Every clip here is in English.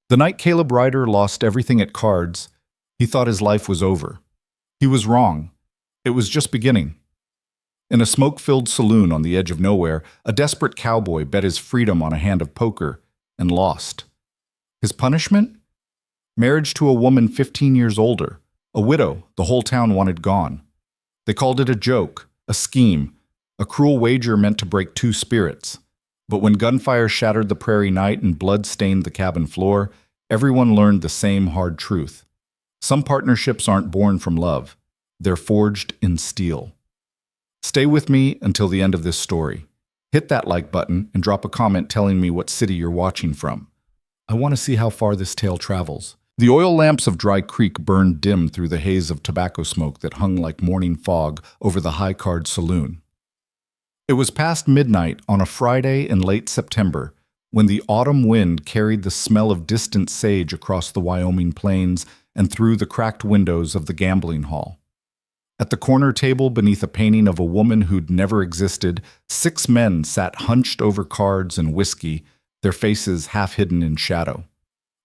The night Caleb Ryder lost everything at cards, he thought his life was over. He was wrong. It was just beginning. In a smoke-filled saloon on the edge of nowhere, a desperate cowboy bet his freedom on a hand of poker and lost. His punishment? Marriage to a woman 15 years older, a widow the whole town wanted gone. They called it a joke, a scheme, a cruel wager meant to break two spirits. But when gunfire shattered the prairie night and blood stained the cabin floor, everyone learned the same hard truth. Some partnerships aren't born from love. They're forged in steel. Stay with me until the end of this story. Hit that like button and drop a comment telling me what city you're watching from. I want to see how far this tale travels. The oil lamps of Dry Creek burned dim through the haze of tobacco smoke that hung like morning fog over the high-card saloon. It was past midnight on a Friday in late September when the autumn wind carried the smell of distant sage across the Wyoming plains and through the cracked windows of the gambling hall. At the corner table beneath a painting of a woman who'd never existed, 6 men sat hunched over cards and whiskey, their faces half hidden in shadow.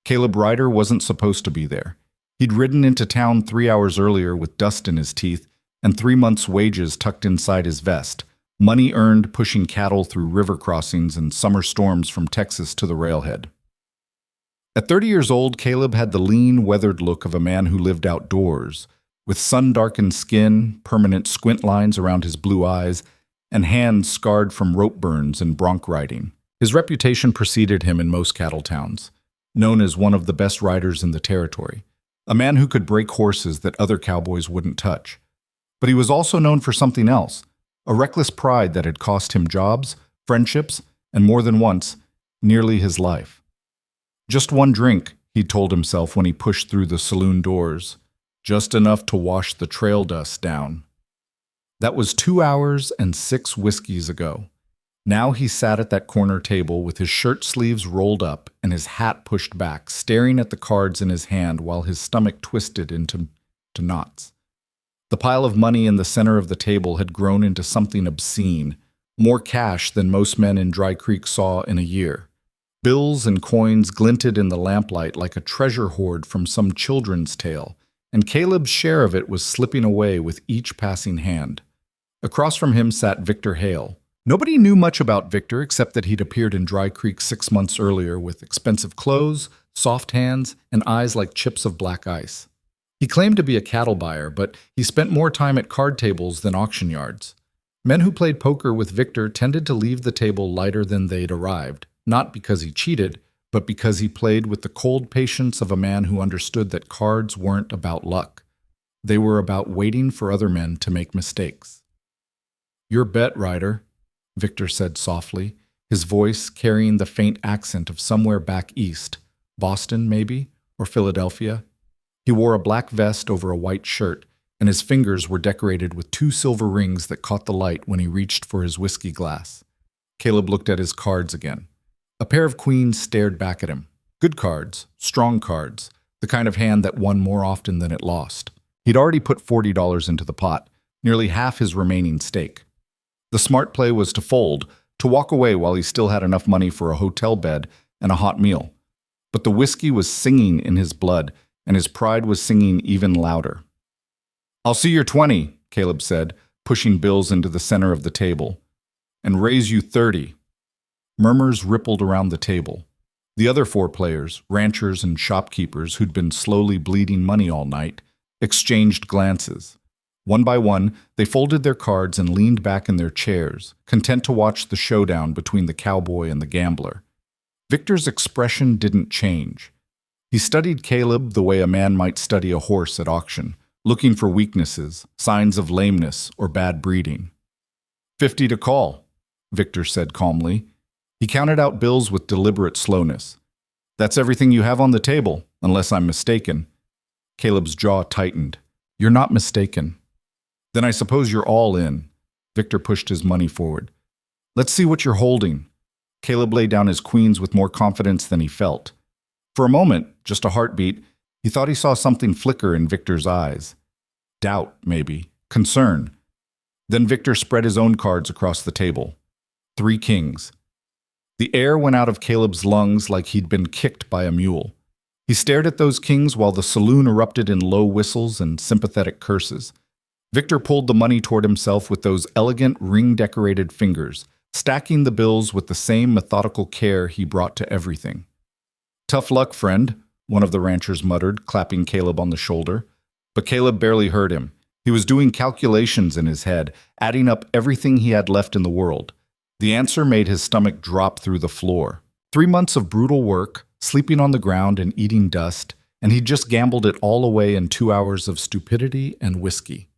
Caleb Ryder wasn't supposed to be there. He'd ridden into town 3 hours earlier with dust in his teeth and 3 months' wages tucked inside his vest, money earned pushing cattle through river crossings and summer storms from Texas to the railhead. At 30 years old, Caleb had the lean, weathered look of a man who lived outdoors, with sun-darkened skin, permanent squint lines around his blue eyes, and hands scarred from rope burns and bronc riding. His reputation preceded him in most cattle towns, known as one of the best riders in the territory, a man who could break horses that other cowboys wouldn't touch. But he was also known for something else, a reckless pride that had cost him jobs, friendships, and more than once, nearly his life. Just one drink, he told himself when he pushed through the saloon doors, just enough to wash the trail dust down. That was 2 hours and 6 whiskeys ago. Now he sat at that corner table with his shirt sleeves rolled up and his hat pushed back, staring at the cards in his hand while his stomach twisted into knots. The pile of money in the center of the table had grown into something obscene, more cash than most men in Dry Creek saw in a year. Bills and coins glinted in the lamplight like a treasure hoard from some children's tale, and Caleb's share of it was slipping away with each passing hand. Across from him sat Victor Hale. Nobody knew much about Victor except that he'd appeared in Dry Creek 6 months earlier with expensive clothes, soft hands, and eyes like chips of black ice. He claimed to be a cattle buyer, but he spent more time at card tables than auction yards. Men who played poker with Victor tended to leave the table lighter than they'd arrived, not because he cheated, but because he played with the cold patience of a man who understood that cards weren't about luck. They were about waiting for other men to make mistakes. "Your bet, Ryder," Victor said softly, his voice carrying the faint accent of somewhere back east, Boston maybe, or Philadelphia. He wore a black vest over a white shirt, and his fingers were decorated with 2 silver rings that caught the light when he reached for his whiskey glass. Caleb looked at his cards again. A pair of queens stared back at him. Good cards, strong cards, the kind of hand that won more often than it lost. He'd already put $40 into the pot, nearly half his remaining stake. The smart play was to fold, to walk away while he still had enough money for a hotel bed and a hot meal. But the whiskey was singing in his blood, and his pride was singing even louder. "I'll see your 20, Caleb said, pushing bills into the center of the table. "And raise you 30. Murmurs rippled around the table. The other 4 players, ranchers and shopkeepers who'd been slowly bleeding money all night, exchanged glances. One by one, they folded their cards and leaned back in their chairs, content to watch the showdown between the cowboy and the gambler. Victor's expression didn't change. He studied Caleb the way a man might study a horse at auction, looking for weaknesses, signs of lameness, or bad breeding. 50 to call, Victor said calmly. He counted out bills with deliberate slowness. "That's everything you have on the table, unless I'm mistaken." Caleb's jaw tightened. "You're not mistaken." "Then I suppose you're all in." Victor pushed his money forward. "Let's see what you're holding." Caleb laid down his queens with more confidence than he felt. For a moment, just a heartbeat, he thought he saw something flicker in Victor's eyes. Doubt, maybe. Concern. Then Victor spread his own cards across the table. 3 kings. The air went out of Caleb's lungs like he'd been kicked by a mule. He stared at those kings while the saloon erupted in low whistles and sympathetic curses. Victor pulled the money toward himself with those elegant, ring-decorated fingers, stacking the bills with the same methodical care he brought to everything. "Tough luck, friend," one of the ranchers muttered, clapping Caleb on the shoulder. But Caleb barely heard him. He was doing calculations in his head, adding up everything he had left in the world. The answer made his stomach drop through the floor. 3 months of brutal work, sleeping on the ground and eating dust, and he'd just gambled it all away in 2 hours of stupidity and whiskey.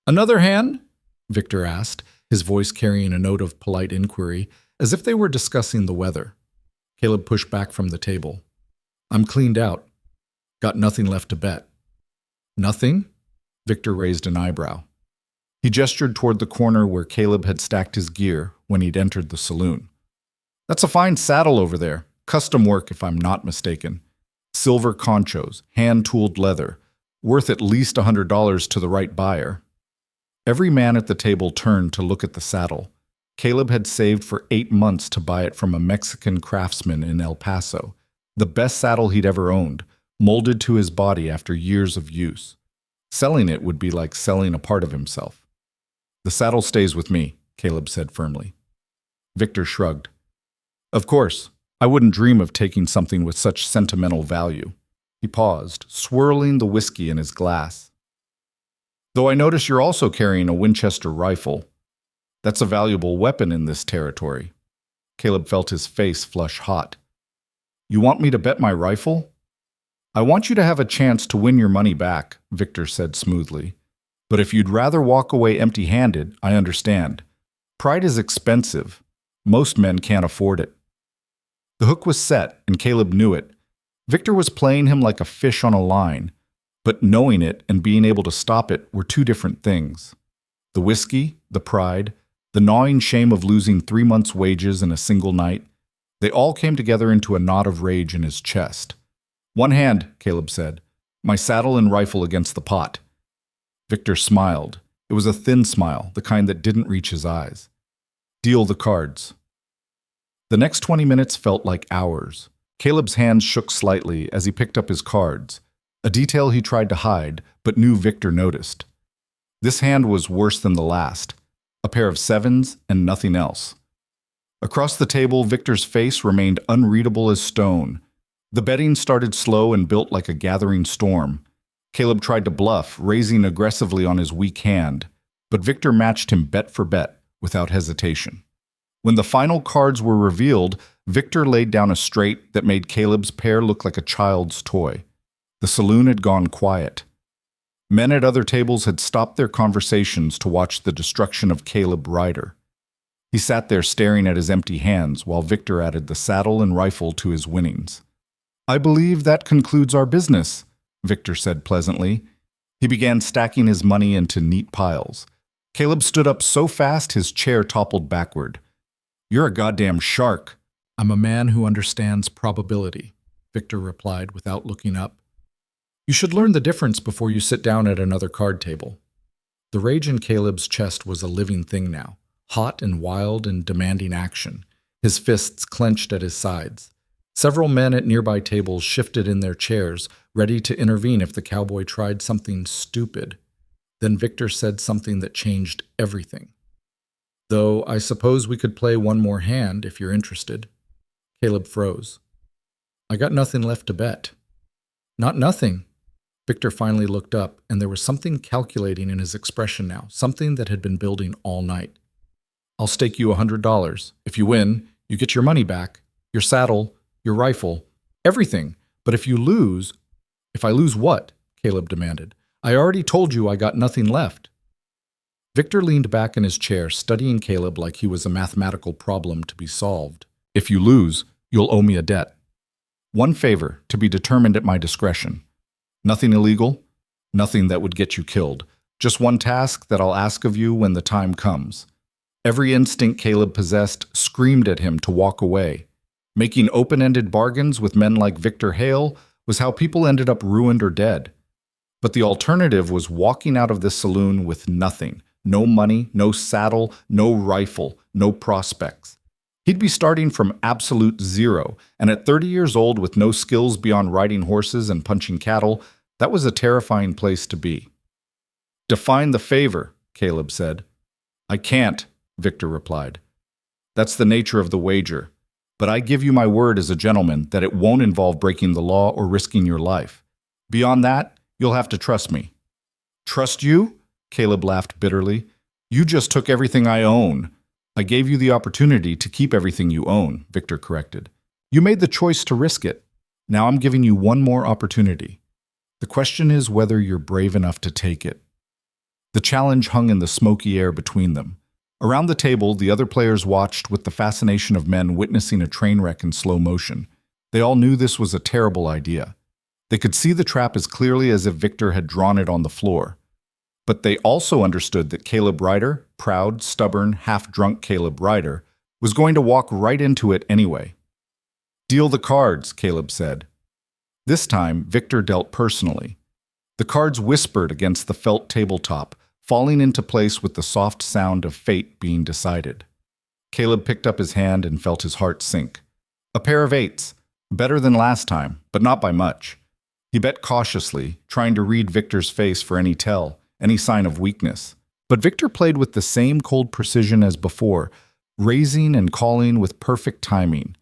"Another hand?" Victor asked, his voice carrying a note of polite inquiry, as if they were discussing the weather. Caleb pushed back from the table. "I'm cleaned out. Got nothing left to bet." "Nothing?" Victor raised an eyebrow. He gestured toward the corner where Caleb had stacked his gear when he'd entered the saloon. "That's a fine saddle over there. Custom work, if I'm not mistaken. Silver conchos, hand-tooled leather, worth at least $100 to the right buyer." Every man at the table turned to look at the saddle. Caleb had saved for 8 months to buy it from a Mexican craftsman in El Paso, the best saddle he'd ever owned, molded to his body after years of use. Selling it would be like selling a part of himself. "The saddle stays with me," Caleb said firmly. Victor shrugged. "Of course, I wouldn't dream of taking something with such sentimental value." He paused, swirling the whiskey in his glass. "Though I notice you're also carrying a Winchester rifle. That's a valuable weapon in this territory." Caleb felt his face flush hot. "You want me to bet my rifle?" "I want you to have a chance to win your money back," Victor said smoothly. "But if you'd rather walk away empty-handed, I understand. Pride is expensive. Most men can't afford it." The hook was set, and Caleb knew it. Victor was playing him like a fish on a line, but knowing it and being able to stop it were two different things. The whiskey, the pride, the gnawing shame of losing 3 months' wages in a single night, they all came together into a knot of rage in his chest. "One hand," Caleb said. "My saddle and rifle against the pot." Victor smiled. It was a thin smile, the kind that didn't reach his eyes. "Deal the cards." The next 20 minutes felt like hours. Caleb's hands shook slightly as he picked up his cards, a detail he tried to hide, but knew Victor noticed. This hand was worse than the last, a pair of sevens and nothing else. Across the table, Victor's face remained unreadable as stone. The betting started slow and built like a gathering storm. Caleb tried to bluff, raising aggressively on his weak hand, but Victor matched him bet for bet, without hesitation. When the final cards were revealed, Victor laid down a straight that made Caleb's pair look like a child's toy. The saloon had gone quiet. Men at other tables had stopped their conversations to watch the destruction of Caleb Ryder. He sat there staring at his empty hands while Victor added the saddle and rifle to his winnings. "I believe that concludes our business," Victor said pleasantly. He began stacking his money into neat piles. Caleb stood up so fast his chair toppled backward. "You're a goddamn shark." "I'm a man who understands probability," Victor replied without looking up. "You should learn the difference before you sit down at another card table." The rage in Caleb's chest was a living thing now, hot and wild and demanding action, his fists clenched at his sides. Several men at nearby tables shifted in their chairs, ready to intervene if the cowboy tried something stupid. Then Victor said something that changed everything. "Though I suppose we could play one more hand if you're interested." Caleb froze. "I got nothing left to bet." "Not nothing." Victor finally looked up, and there was something calculating in his expression now, something that had been building all night. "I'll stake you $100. If you win, you get your money back, your saddle, your rifle, everything. But if you lose—" "If I lose what?" Caleb demanded. "I already told you I got nothing left." Victor leaned back in his chair, studying Caleb like he was a mathematical problem to be solved. "If you lose, you'll owe me a debt. One favor, to be determined at my discretion. Nothing illegal, nothing that would get you killed. Just one task that I'll ask of you when the time comes." Every instinct Caleb possessed screamed at him to walk away. Making open-ended bargains with men like Victor Hale was how people ended up ruined or dead. But the alternative was walking out of this saloon with nothing. No money, no saddle, no rifle, no prospects. He'd be starting from absolute zero, and at 30 years old with no skills beyond riding horses and punching cattle, that was a terrifying place to be. "Define the favor," Caleb said. "I can't," Victor replied. "That's the nature of the wager. But I give you my word as a gentleman that it won't involve breaking the law or risking your life. Beyond that, you'll have to trust me." "Trust you?" Caleb laughed bitterly. "You just took everything I own." "I gave you the opportunity to keep everything you own," Victor corrected. "You made the choice to risk it. Now I'm giving you one more opportunity. The question is whether you're brave enough to take it." The challenge hung in the smoky air between them. Around the table, the other players watched with the fascination of men witnessing a train wreck in slow motion. They all knew this was a terrible idea. They could see the trap as clearly as if Victor had drawn it on the floor. But they also understood that Caleb Ryder, proud, stubborn, half-drunk Caleb Ryder, was going to walk right into it anyway. "Deal the cards," Caleb said. This time, Victor dealt personally. The cards whispered against the felt tabletop, falling into place with the soft sound of fate being decided. Caleb picked up his hand and felt his heart sink. A pair of eights, better than last time, but not by much. He bet cautiously, trying to read Victor's face for any tell, any sign of weakness. But Victor played with the same cold precision as before, raising and calling with perfect timing.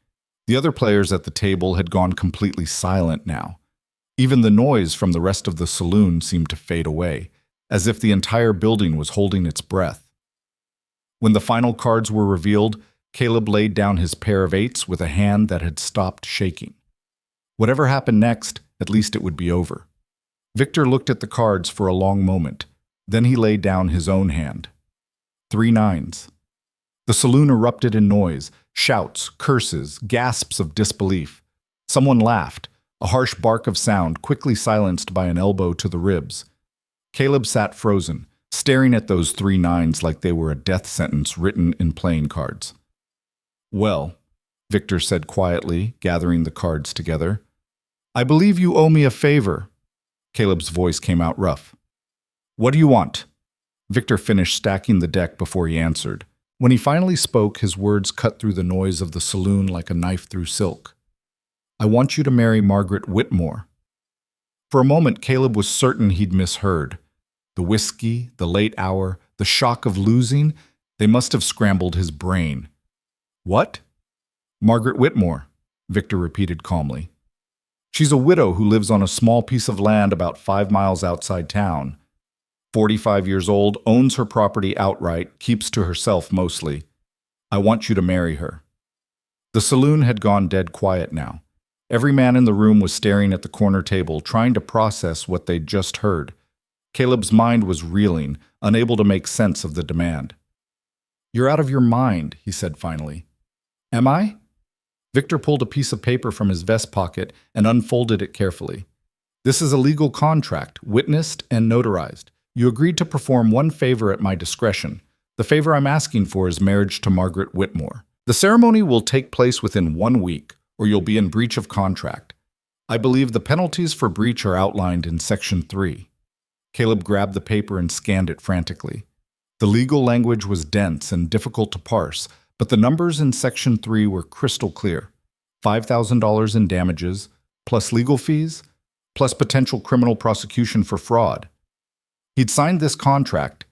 The other players at the table had gone completely silent now. Even the noise from the rest of the saloon seemed to fade away, as if the entire building was holding its breath. When the final cards were revealed, Caleb laid down his pair of eights with a hand that had stopped shaking. Whatever happened next, at least it would be over. Victor looked at the cards for a long moment. Then he laid down his own hand. 3 nines. The saloon erupted in noise, shouts, curses, gasps of disbelief. Someone laughed, a harsh bark of sound quickly silenced by an elbow to the ribs. Caleb sat frozen, staring at those 3 nines like they were a death sentence written in playing cards. "Well," Victor said quietly, gathering the cards together, "I believe you owe me a favor." Caleb's voice came out rough. "What do you want?" Victor finished stacking the deck before he answered. When he finally spoke, his words cut through the noise of the saloon like a knife through silk. "I want you to marry Margaret Whitmore." For a moment, Caleb was certain he'd misheard. The whiskey, the late hour, the shock of losing, they must have scrambled his brain. "What?" "Margaret Whitmore," Victor repeated calmly. "She's a widow who lives on a small piece of land about 5 miles outside town. 45 years old, owns her property outright, keeps to herself mostly. I want you to marry her." The saloon had gone dead quiet now. Every man in the room was staring at the corner table, trying to process what they'd just heard. Caleb's mind was reeling, unable to make sense of the demand. "You're out of your mind," he said finally. "Am I?" Victor pulled a piece of paper from his vest pocket and unfolded it carefully. "This is a legal contract, witnessed and notarized. You agreed to perform one favor at my discretion. The favor I'm asking for is marriage to Margaret Whitmore. The ceremony will take place within 1 week, or you'll be in breach of contract. I believe the penalties for breach are outlined in Section 3. Caleb grabbed the paper and scanned it frantically. The legal language was dense and difficult to parse, but the numbers in Section 3 were crystal clear. $5,000 in damages, plus legal fees, plus potential criminal prosecution for fraud. He'd signed this contract.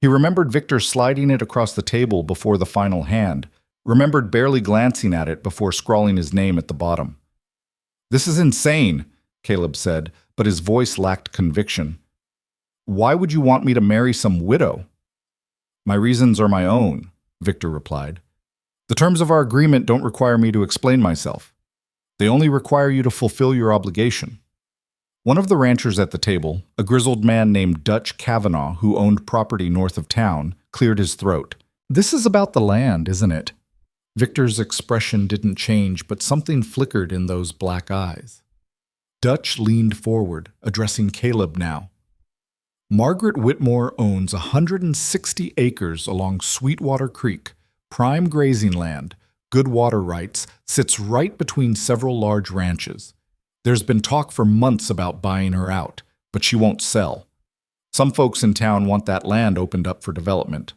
He remembered Victor sliding it across the table before the final hand, remembered barely glancing at it before scrawling his name at the bottom. "This is insane," Caleb said, but his voice lacked conviction. "Why would you want me to marry some widow?" "My reasons are my own," Victor replied. "The terms of our agreement don't require me to explain myself. They only require you to fulfill your obligation." One of the ranchers at the table, a grizzled man named Dutch Kavanaugh who owned property north of town, cleared his throat. "This is about the land, isn't it?" Victor's expression didn't change, but something flickered in those black eyes. Dutch leaned forward, addressing Caleb now. "Margaret Whitmore owns 160 acres along Sweetwater Creek, prime grazing land, good water rights, sits right between several large ranches. There's been talk for months about buying her out, but she won't sell. Some folks in town want that land opened up for development.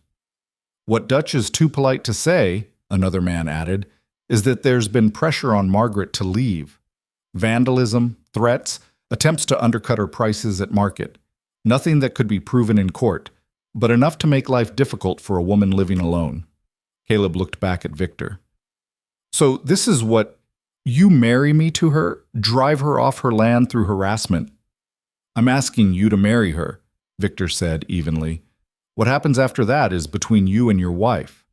What Dutch is too polite to say," another man added, is that there's been pressure on Margaret to leave. Vandalism, threats, attempts to undercut her prices at market. Nothing that could be proven in court, but enough to make life difficult for a woman living alone. Caleb looked back at Victor. So this is what you marry me to her, drive her off her land through harassment. I'm asking you to marry her, Victor said evenly. What happens after that is between you and your wife.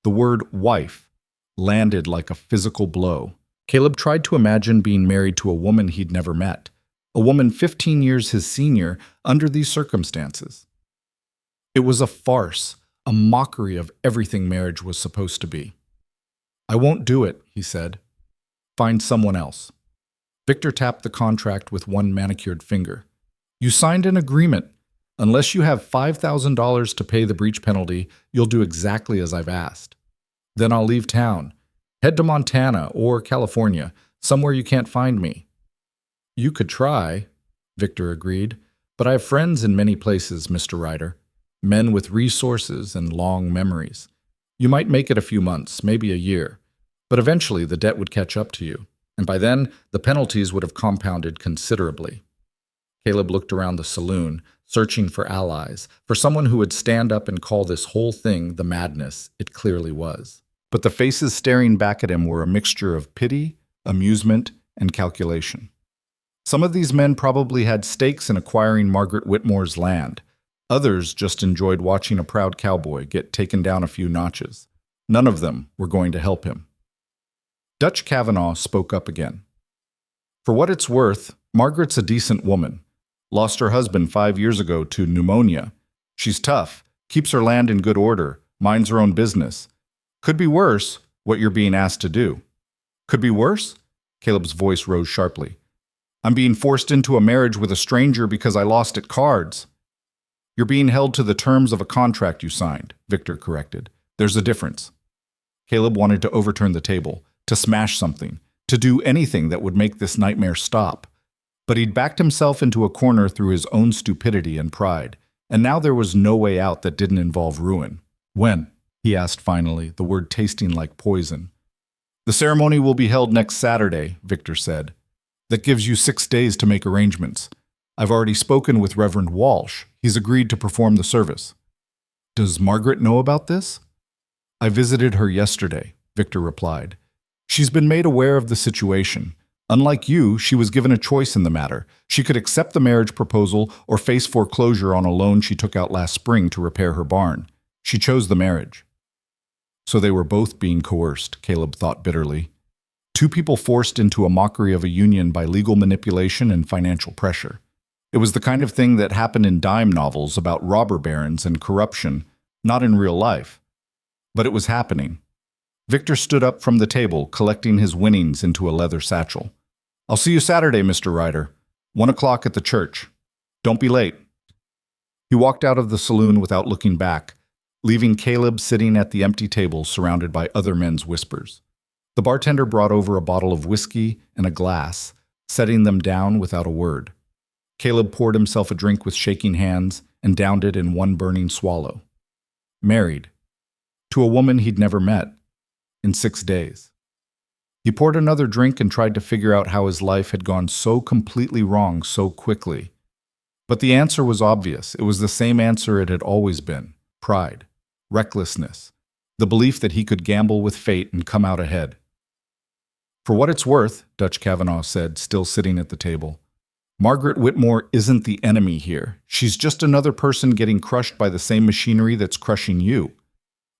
The word wife landed like a physical blow. Caleb tried to imagine being married to a woman he'd never met, a woman 15 years his senior under these circumstances. It was a farce, a mockery of everything marriage was supposed to be. I won't do it, he said. Find someone else. Victor tapped the contract with one manicured finger. You signed an agreement. Unless you have $5,000 to pay the breach penalty, you'll do exactly as I've asked. Then I'll leave town. Head to Montana or California, somewhere you can't find me. You could try, Victor agreed, but I have friends in many places, Mr. Ryder. Men with resources and long memories. You might make it a few months, maybe a year, but eventually the debt would catch up to you, and by then the penalties would have compounded considerably. Caleb looked around the saloon, searching for allies, for someone who would stand up and call this whole thing the madness it clearly was. But the faces staring back at him were a mixture of pity, amusement, and calculation. Some of these men probably had stakes in acquiring Margaret Whitmore's land. Others just enjoyed watching a proud cowboy get taken down a few notches. None of them were going to help him. Dutch Kavanaugh spoke up again. For what it's worth, Margaret's a decent woman. Lost her husband 5 years ago to pneumonia. She's tough, keeps her land in good order, minds her own business. Could be worse, what you're being asked to do. Could be worse? Caleb's voice rose sharply. I'm being forced into a marriage with a stranger because I lost at cards. You're being held to the terms of a contract you signed, Victor corrected. There's a difference. Caleb wanted to overturn the table, to smash something, to do anything that would make this nightmare stop. But he'd backed himself into a corner through his own stupidity and pride, and now there was no way out that didn't involve ruin. When? He asked finally, the word tasting like poison. The ceremony will be held next Saturday, Victor said. That gives you 6 days to make arrangements. I've already spoken with Reverend Walsh. He's agreed to perform the service. Does Margaret know about this? I visited her yesterday, Victor replied. She's been made aware of the situation. Unlike you, she was given a choice in the matter. She could accept the marriage proposal or face foreclosure on a loan she took out last spring to repair her barn. She chose the marriage. So they were both being coerced, Caleb thought bitterly. Two people forced into a mockery of a union by legal manipulation and financial pressure. It was the kind of thing that happened in dime novels about robber barons and corruption, not in real life. But it was happening. Victor stood up from the table, collecting his winnings into a leather satchel. I'll see you Saturday, Mr. Ryder. 1 o'clock at the church. Don't be late. He walked out of the saloon without looking back, leaving Caleb sitting at the empty table surrounded by other men's whispers. The bartender brought over a bottle of whiskey and a glass, setting them down without a word. Caleb poured himself a drink with shaking hands and downed it in one burning swallow. Married. To a woman he'd never met. In 6 days. He poured another drink and tried to figure out how his life had gone so completely wrong so quickly. But the answer was obvious. It was the same answer it had always been. Pride. Recklessness. The belief that he could gamble with fate and come out ahead. For what it's worth, Dutch Kavanaugh said, still sitting at the table, Margaret Whitmore isn't the enemy here. She's just another person getting crushed by the same machinery that's crushing you.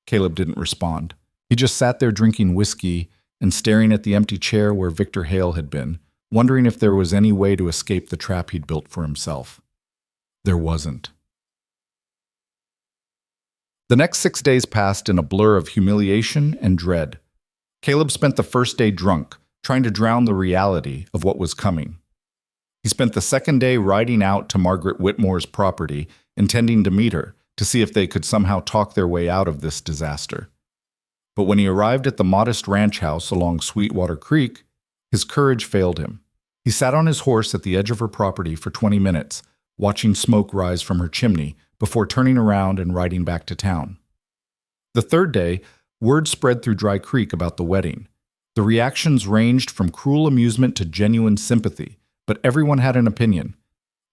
Caleb didn't respond. He just sat there drinking whiskey and staring at the empty chair where Victor Hale had been, wondering if there was any way to escape the trap he'd built for himself. There wasn't. The next 6 days passed in a blur of humiliation and dread. Caleb spent the first day drunk, trying to drown the reality of what was coming. He spent the second day riding out to Margaret Whitmore's property, intending to meet her, to see if they could somehow talk their way out of this disaster. But when he arrived at the modest ranch house along Sweetwater Creek, his courage failed him. He sat on his horse at the edge of her property for 20 minutes, watching smoke rise from her chimney before turning around and riding back to town. The third day, Word spread through Dry Creek about the wedding. The reactions ranged from cruel amusement to genuine sympathy, but everyone had an opinion.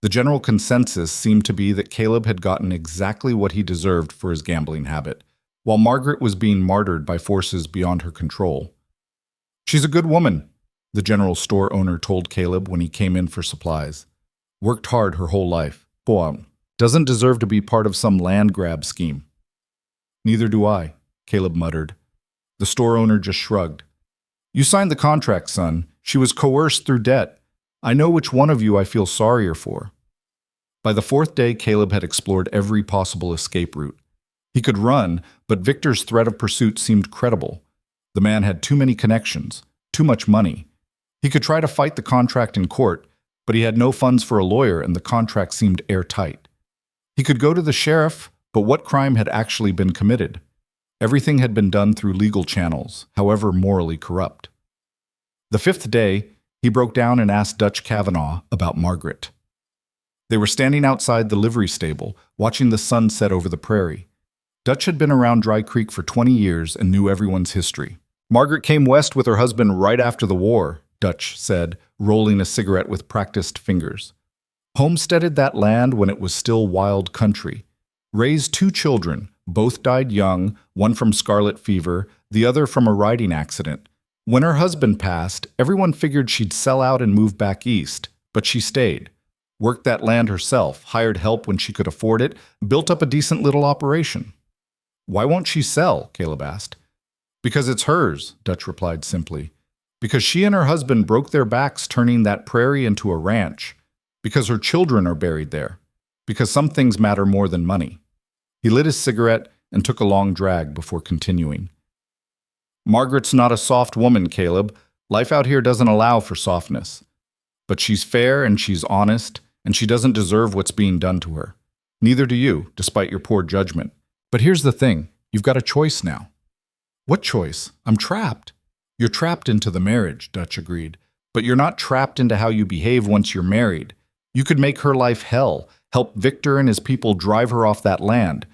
The general consensus seemed to be that Caleb had gotten exactly what he deserved for his gambling habit, while Margaret was being martyred by forces beyond her control. "She's a good woman," the general store owner told Caleb when he came in for supplies. "Worked hard her whole life. Boy, doesn't deserve to be part of some land grab scheme." "Neither do I," Caleb muttered. The store owner just shrugged. "You signed the contract, son. She was coerced through debt. I know which one of you I feel sorrier for." By the fourth day, Caleb had explored every possible escape route. He could run, but Victor's threat of pursuit seemed credible. The man had too many connections, too much money. He could try to fight the contract in court, but he had no funds for a lawyer and the contract seemed airtight. He could go to the sheriff, but what crime had actually been committed? Everything had been done through legal channels, however morally corrupt. The fifth day, he broke down and asked Dutch Kavanaugh about Margaret. They were standing outside the livery stable, watching the sun set over the prairie. Dutch had been around Dry Creek for 20 years and knew everyone's history. "Margaret came west with her husband right after the war," Dutch said, rolling a cigarette with practiced fingers. "Homesteaded that land when it was still wild country. Raised 2 children, both died young, one from scarlet fever, the other from a riding accident. When her husband passed, everyone figured she'd sell out and move back east, but she stayed. Worked that land herself, hired help when she could afford it, built up a decent little operation." "Why won't she sell?" Caleb asked. "Because it's hers," Dutch replied simply. "Because she and her husband broke their backs turning that prairie into a ranch. Because her children are buried there. Because some things matter more than money." He lit his cigarette and took a long drag before continuing. "Margaret's not a soft woman, Caleb. Life out here doesn't allow for softness. But she's fair and she's honest, and she doesn't deserve what's being done to her. Neither do you, despite your poor judgment. But here's the thing, you've got a choice now." "What choice? I'm trapped." "You're trapped into the marriage," Dutch agreed. "But you're not trapped into how you behave once you're married. You could make her life hell, help Victor and his people drive her off that land.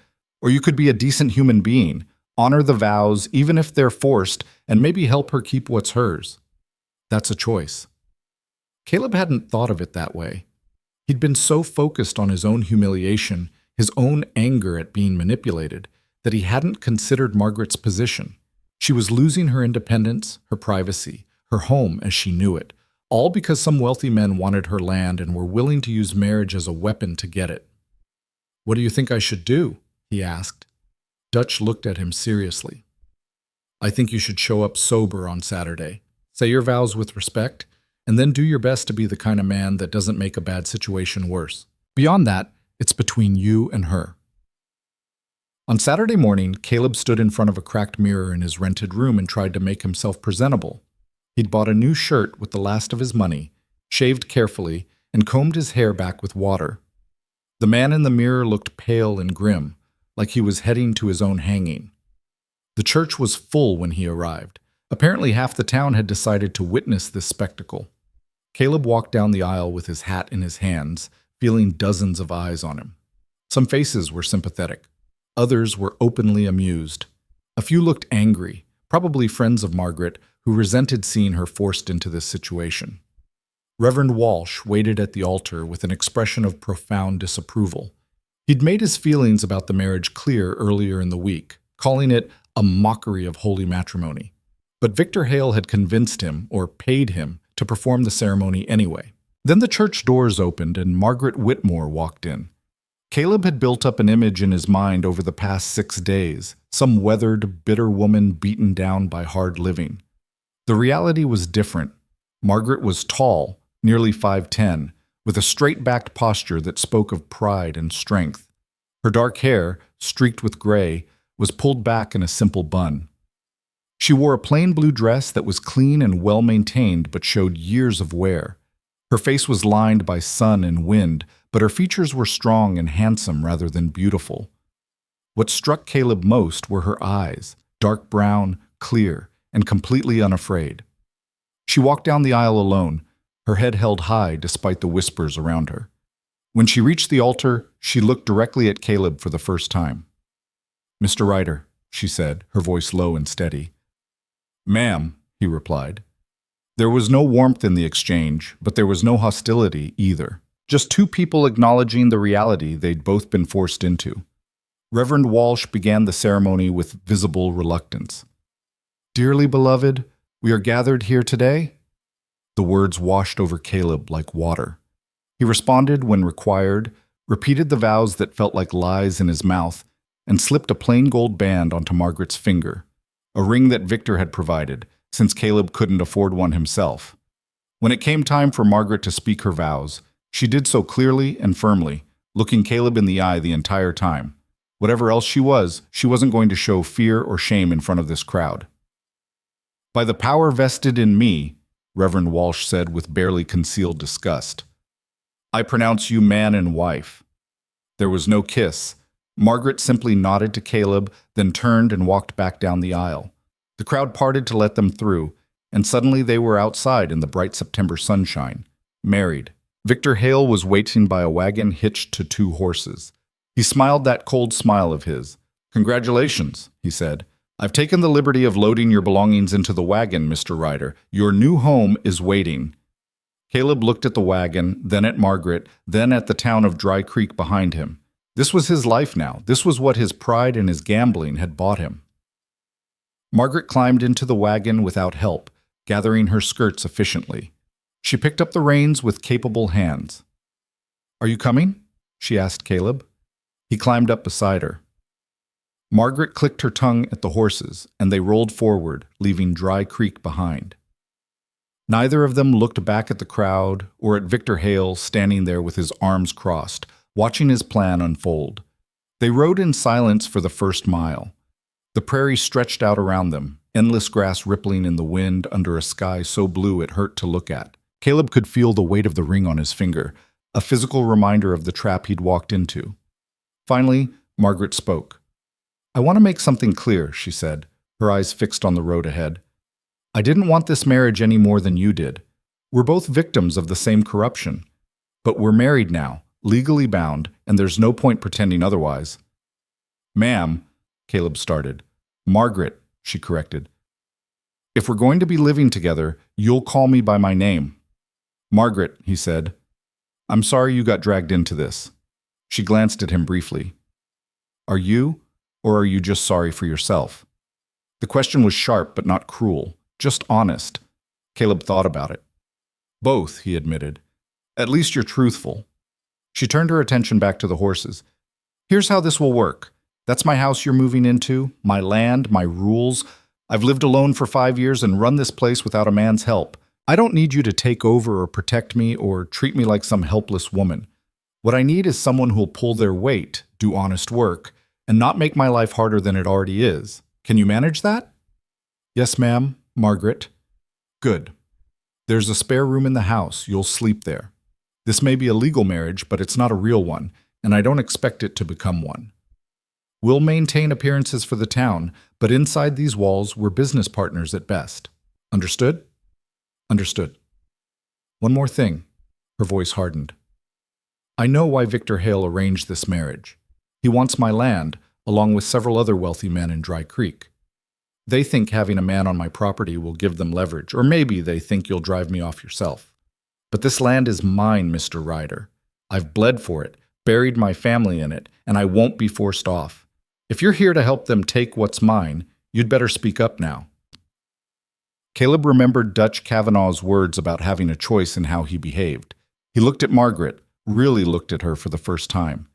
Or you could be a decent human being, honor the vows, even if they're forced, and maybe help her keep what's hers. That's a choice." Caleb hadn't thought of it that way. He'd been so focused on his own humiliation, his own anger at being manipulated, that he hadn't considered Margaret's position. She was losing her independence, her privacy, her home as she knew it, all because some wealthy men wanted her land and were willing to use marriage as a weapon to get it. "What do you think I should do?" he asked. Dutch looked at him seriously. "I think you should show up sober on Saturday. Say your vows with respect, and then do your best to be the kind of man that doesn't make a bad situation worse. Beyond that, it's between you and her." On Saturday morning, Caleb stood in front of a cracked mirror in his rented room and tried to make himself presentable. He'd bought a new shirt with the last of his money, shaved carefully, and combed his hair back with water. The man in the mirror looked pale and grim, like he was heading to his own hanging. The church was full when he arrived. Apparently half the town had decided to witness this spectacle. Caleb walked down the aisle with his hat in his hands, feeling dozens of eyes on him. Some faces were sympathetic. Others were openly amused. A few looked angry, probably friends of Margaret, who resented seeing her forced into this situation. Reverend Walsh waited at the altar with an expression of profound disapproval. He'd made his feelings about the marriage clear earlier in the week, calling it a mockery of holy matrimony. But Victor Hale had convinced him, or paid him, to perform the ceremony anyway. Then the church doors opened and Margaret Whitmore walked in. Caleb had built up an image in his mind over the past 6 days, some weathered, bitter woman beaten down by hard living. The reality was different. Margaret was tall, nearly 5'10", with a straight-backed posture that spoke of pride and strength. Her dark hair, streaked with gray, was pulled back in a simple bun. She wore a plain blue dress that was clean and well-maintained but showed years of wear. Her face was lined by sun and wind, but her features were strong and handsome rather than beautiful. What struck Caleb most were her eyes, dark brown, clear, and completely unafraid. She walked down the aisle alone, her head held high despite the whispers around her. When she reached the altar, she looked directly at Caleb for the first time. "Mr. Ryder," she said, her voice low and steady. Ma'am, he replied. There was no warmth in the exchange, but there was no hostility either. Just two people acknowledging the reality they'd both been forced into. Reverend Walsh began the ceremony with visible reluctance. Dearly beloved, we are gathered here today. The words washed over Caleb like water. He responded when required, repeated the vows that felt like lies in his mouth, and slipped a plain gold band onto Margaret's finger, a ring that Victor had provided, since Caleb couldn't afford one himself. When it came time for Margaret to speak her vows, she did so clearly and firmly, looking Caleb in the eye the entire time. Whatever else she wasn't going to show fear or shame in front of this crowd. By the power vested in me, Reverend Walsh said with barely concealed disgust, I pronounce you man and wife. There was no kiss. Margaret simply nodded to Caleb, then turned and walked back down the aisle. The crowd parted to let them through, and suddenly they were outside in the bright September sunshine, married. Victor Hale was waiting by a wagon hitched to two horses. He smiled that cold smile of his. Congratulations, he said. I've taken the liberty of loading your belongings into the wagon, Mr. Ryder. Your new home is waiting. Caleb looked at the wagon, then at Margaret, then at the town of Dry Creek behind him. This was his life now. This was what his pride and his gambling had bought him. Margaret climbed into the wagon without help, gathering her skirts efficiently. She picked up the reins with capable hands. Are you coming? She asked Caleb. He climbed up beside her. Margaret clicked her tongue at the horses, and they rolled forward, leaving Dry Creek behind. Neither of them looked back at the crowd or at Victor Hale standing there with his arms crossed, watching his plan unfold. They rode in silence for the first mile. The prairie stretched out around them, endless grass rippling in the wind under a sky so blue it hurt to look at. Caleb could feel the weight of the ring on his finger, a physical reminder of the trap he'd walked into. Finally, Margaret spoke. I want to make something clear, she said, her eyes fixed on the road ahead. I didn't want this marriage any more than you did. We're both victims of the same corruption. But we're married now, legally bound, and there's no point pretending otherwise. Ma'am, Caleb started. Margaret, she corrected. If we're going to be living together, you'll call me by my name. Margaret, he said. I'm sorry you got dragged into this. She glanced at him briefly. Are you, or are you just sorry for yourself? The question was sharp but not cruel, just honest. Caleb thought about it. Both, he admitted. At least you're truthful. She turned her attention back to the horses. Here's how this will work. That's my house you're moving into, my land, my rules. I've lived alone for 5 years and run this place without a man's help. I don't need you to take over or protect me or treat me like some helpless woman. What I need is someone who'll pull their weight, do honest work, and not make my life harder than it already is. Can you manage that? Yes, ma'am, Margaret. Good. There's a spare room in the house. You'll sleep there. This may be a legal marriage, but it's not a real one, and I don't expect it to become one. We'll maintain appearances for the town, but inside these walls, we're business partners at best. Understood? Understood. One more thing. Her voice hardened. I know why Victor Hale arranged this marriage. He wants my land, along with several other wealthy men in Dry Creek. They think having a man on my property will give them leverage, or maybe they think you'll drive me off yourself. But this land is mine, Mr. Ryder. I've bled for it, buried my family in it, and I won't be forced off. If you're here to help them take what's mine, you'd better speak up now. Caleb remembered Dutch Kavanaugh's words about having a choice in how he behaved. He looked at Margaret, really looked at her for the first time.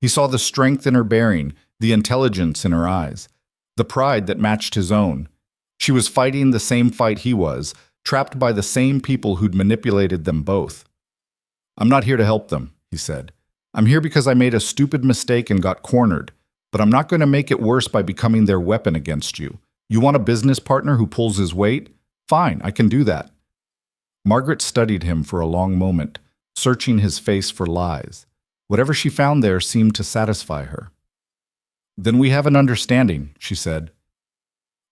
He saw the strength in her bearing, the intelligence in her eyes, the pride that matched his own. She was fighting the same fight he was, trapped by the same people who'd manipulated them both. I'm not here to help them, he said. I'm here because I made a stupid mistake and got cornered, but I'm not going to make it worse by becoming their weapon against you. You want a business partner who pulls his weight? Fine, I can do that. Margaret studied him for a long moment, searching his face for lies. Whatever she found there seemed to satisfy her. Then we have an understanding, she said.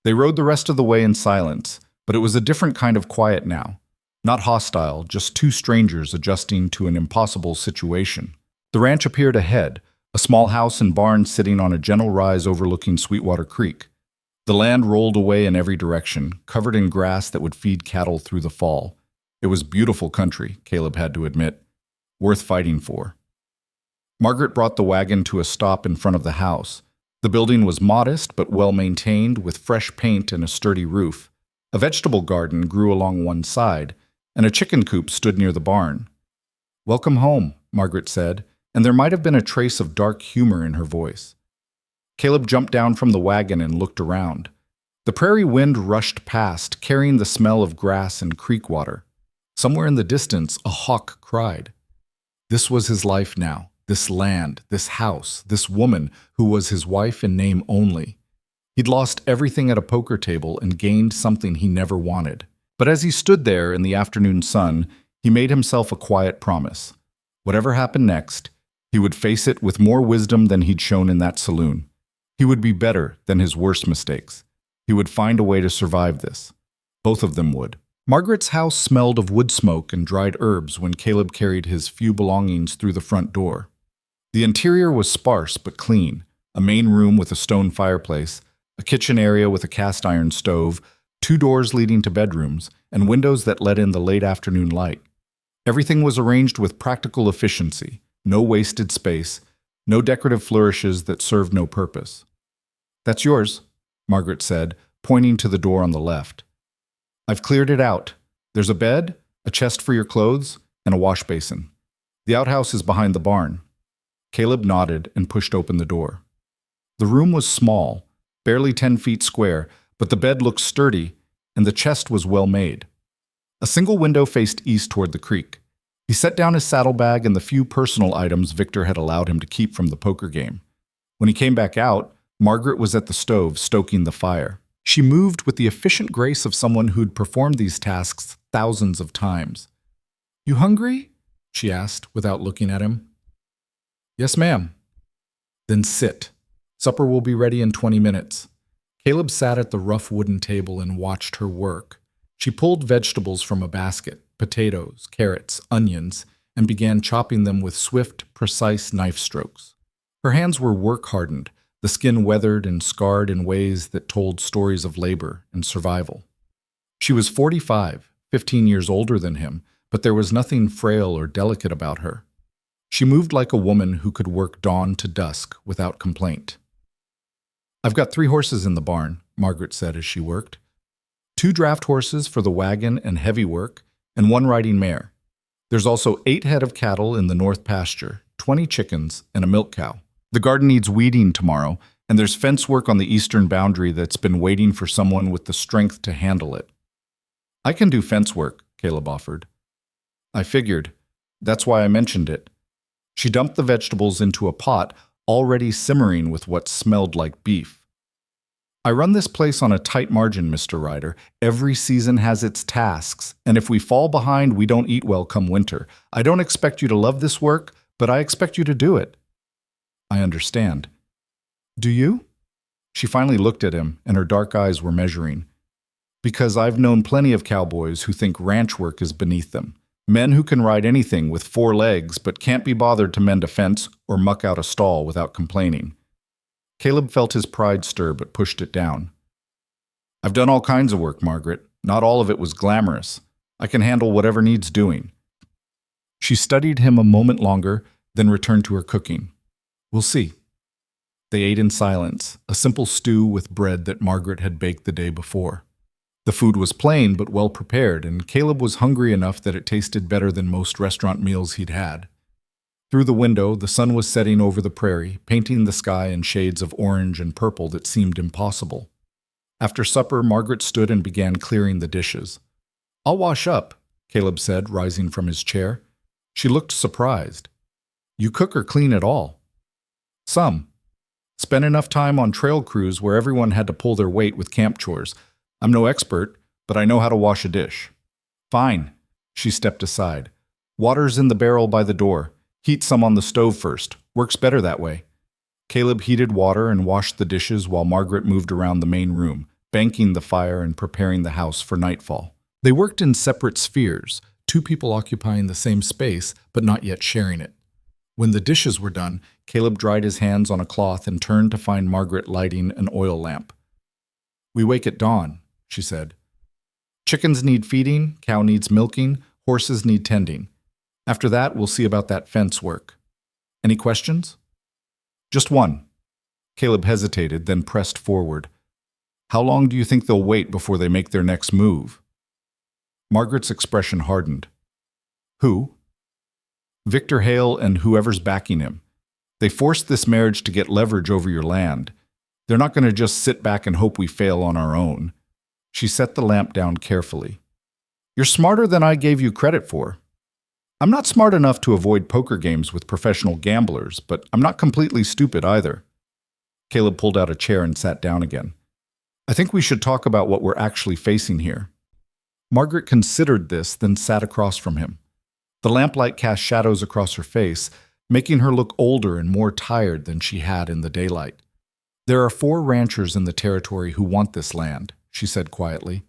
They rode the rest of the way in silence, but it was a different kind of quiet now. Not hostile, just two strangers adjusting to an impossible situation. The ranch appeared ahead, a a small house and barn sitting on a gentle rise overlooking Sweetwater Creek. The land rolled away in every direction, covered in grass that would feed cattle through the fall. It was beautiful country, Caleb had to admit, worth fighting for. Margaret brought the wagon to a stop in front of the house. The building was modest but well-maintained, with fresh paint and a sturdy roof. A vegetable garden grew along one side, and a chicken coop stood near the barn. "Welcome home," Margaret said, and there might have been a trace of dark humor in her voice. Caleb jumped down from the wagon and looked around. The prairie wind rushed past, carrying the smell of grass and creek water. Somewhere in the distance, a hawk cried. This was his life now, this land, this house, this woman who was his wife in name only. He'd lost everything at a poker table and gained something he never wanted. But as he stood there in the afternoon sun, he made himself a quiet promise. Whatever happened next, he would face it with more wisdom than he'd shown in that saloon. He would be better than his worst mistakes. He would find a way to survive this. Both of them would. Margaret's house smelled of wood smoke and dried herbs when Caleb carried his few belongings through the front door. The interior was sparse but clean, a main room with a stone fireplace, a kitchen area with a cast-iron stove, 2 doors leading to bedrooms, and windows that let in the late afternoon light. Everything was arranged with practical efficiency, no wasted space, no decorative flourishes that served no purpose. "That's yours," Margaret said, pointing to the door on the left. "I've cleared it out. There's a bed, a chest for your clothes, and a wash basin. The outhouse is behind the barn." Caleb nodded and pushed open the door. The room was small, barely 10 feet square, but the bed looked sturdy, and the chest was well made. A single window faced east toward the creek. He set down his saddlebag and the few personal items Victor had allowed him to keep from the poker game. When he came back out, Margaret was at the stove, stoking the fire. She moved with the efficient grace of someone who'd performed these tasks thousands of times. "You hungry?" she asked, without looking at him. "Yes, ma'am." "Then sit. Supper will be ready in 20 minutes. Caleb sat at the rough wooden table and watched her work. She pulled vegetables from a basket, potatoes, carrots, onions, and began chopping them with swift, precise knife strokes. Her hands were work-hardened, the skin weathered and scarred in ways that told stories of labor and survival. She was 45, 15 years older than him, but there was nothing frail or delicate about her. She moved like a woman who could work dawn to dusk without complaint. "I've got 3 horses in the barn," Margaret said as she worked. 2 draft horses for the wagon and heavy work, and 1 riding mare. There's also 8 head of cattle in the north pasture, 20 chickens, and a milk cow. The garden needs weeding tomorrow, and there's fence work on the eastern boundary that's been waiting for someone with the strength to handle it. "I can do fence work," Caleb offered. "I figured. That's why I mentioned it." She dumped the vegetables into a pot, already simmering with what smelled like beef. "I run this place on a tight margin, Mr. Ryder. Every season has its tasks, and if we fall behind, we don't eat well come winter. I don't expect you to love this work, but I expect you to do it." "I understand." "Do you?" She finally looked at him, and her dark eyes were measuring. "Because I've known plenty of cowboys who think ranch work is beneath them. Men who can ride anything with 4 legs but can't be bothered to mend a fence or muck out a stall without complaining." Caleb felt his pride stir but pushed it down. "I've done all kinds of work, Margaret. Not all of it was glamorous. I can handle whatever needs doing." She studied him a moment longer, then returned to her cooking. "We'll see." They ate in silence, a simple stew with bread that Margaret had baked the day before. The food was plain but well prepared, and Caleb was hungry enough that it tasted better than most restaurant meals he'd had. Through the window, the sun was setting over the prairie, painting the sky in shades of orange and purple that seemed impossible. After supper, Margaret stood and began clearing the dishes. "I'll wash up," Caleb said, rising from his chair. She looked surprised. "You cook or clean at all?" "Some. Spent enough time on trail crews where everyone had to pull their weight with camp chores. I'm no expert, but I know how to wash a dish." "Fine." She stepped aside. "Water's in the barrel by the door. Heat some on the stove first. Works better that way." Caleb heated water and washed the dishes while Margaret moved around the main room, banking the fire and preparing the house for nightfall. They worked in separate spheres, 2 people occupying the same space but not yet sharing it. When the dishes were done, Caleb dried his hands on a cloth and turned to find Margaret lighting an oil lamp. "We wake at dawn," she said. "Chickens need feeding, cow needs milking, horses need tending. After that, we'll see about that fence work. Any questions?" "Just one." Caleb hesitated, then pressed forward. "How long do you think they'll wait before they make their next move?" Margaret's expression hardened. "Who?" "Victor Hale and whoever's backing him. They forced this marriage to get leverage over your land. They're not going to just sit back and hope we fail on our own." She set the lamp down carefully. "You're smarter than I gave you credit for. I'm not smart enough to avoid poker games with professional gamblers, but I'm not completely stupid either." Caleb pulled out a chair and sat down again. "I think we should talk about what we're actually facing here." Margaret considered this, then sat across from him. The lamplight cast shadows across her face, making her look older and more tired than she had in the daylight. "There are 4 ranchers in the territory who want this land," she said quietly.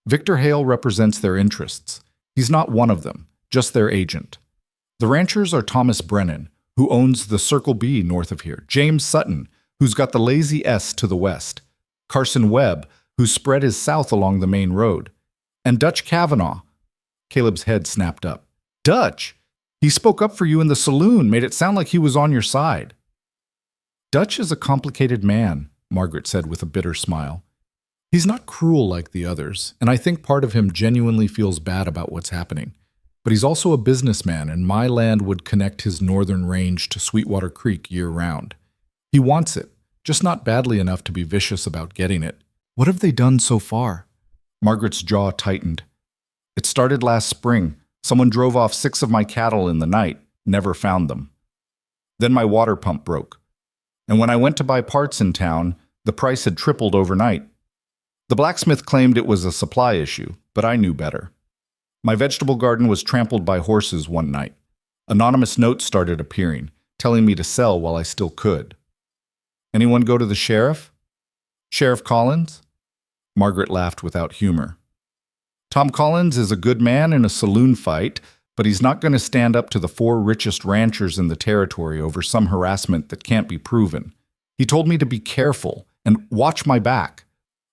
"Victor Hale represents their interests. He's not one of them, just their agent. The ranchers are Thomas Brennan, who owns the Circle B north of here, James Sutton, who's got the Lazy S to the west, Carson Webb, whose spread is south along the main road, and Dutch Kavanaugh." Caleb's head snapped up. "Dutch? He spoke up for you in the saloon, made it sound like he was on your side." "Dutch is a complicated man," Margaret said with a bitter smile. "He's not cruel like the others, and I think part of him genuinely feels bad about what's happening. But he's also a businessman, and my land would connect his northern range to Sweetwater Creek year-round. He wants it, just not badly enough to be vicious about getting it. What have they done so far?" Margaret's jaw tightened. "It started last spring. Someone drove off 6 of my cattle in the night, never found them. Then my water pump broke. And when I went to buy parts in town, the price had tripled overnight. The blacksmith claimed it was a supply issue, but I knew better. My vegetable garden was trampled by horses one night. Anonymous notes started appearing, telling me to sell while I still could. Anyone go to the sheriff? Sheriff Collins?" Margaret laughed without humor. "Tom Collins is a good man in a saloon fight, but he's not going to stand up to the 4 richest ranchers in the territory over some harassment that can't be proven. He told me to be careful and watch my back.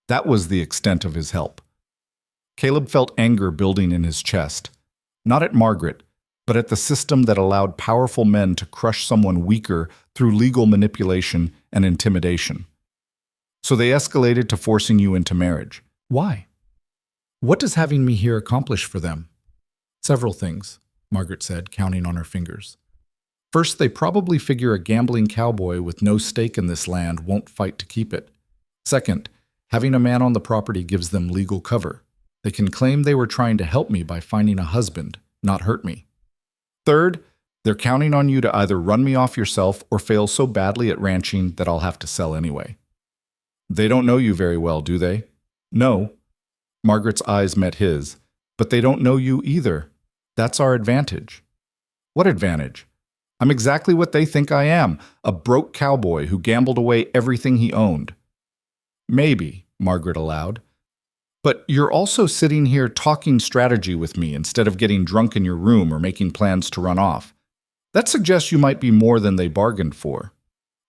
That was the extent of his help." Caleb felt anger building in his chest, not at Margaret, but at the system that allowed powerful men to crush someone weaker through legal manipulation and intimidation. "So they escalated to forcing you into marriage. Why? What does having me here accomplish for them?" "Several things," Margaret said, counting on her fingers. "First, they probably figure a gambling cowboy with no stake in this land won't fight to keep it. Second, having a man on the property gives them legal cover. They can claim they were trying to help me by finding a husband, not hurt me. Third, they're counting on you to either run me off yourself or fail so badly at ranching that I'll have to sell anyway." "They don't know you very well, do they?" "No." Margaret's eyes met his. "But they don't know you either. That's our advantage." "What advantage?" "I'm exactly what they think I am, a broke cowboy who gambled away everything he owned." "Maybe," Margaret allowed. "But you're also sitting here talking strategy with me instead of getting drunk in your room or making plans to run off. That suggests you might be more than they bargained for."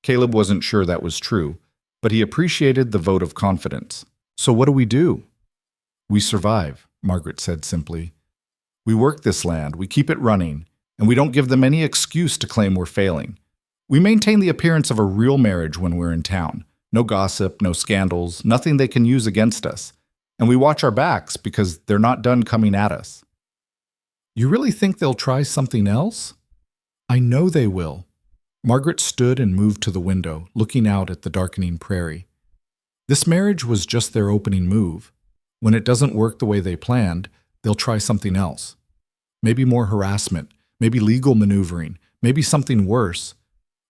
Caleb wasn't sure that was true, but he appreciated the vote of confidence. "So what do we do?" "We survive," Margaret said simply. "We work this land, we keep it running, and we don't give them any excuse to claim we're failing. We maintain the appearance of a real marriage when we're in town. No gossip, no scandals, nothing they can use against us. And we watch our backs because they're not done coming at us." "You really think they'll try something else?" "I know they will." Margaret stood and moved to the window, looking out at the darkening prairie. This marriage was just their opening move. When it doesn't work the way they planned, they'll try something else. Maybe more harassment, maybe legal maneuvering, maybe something worse.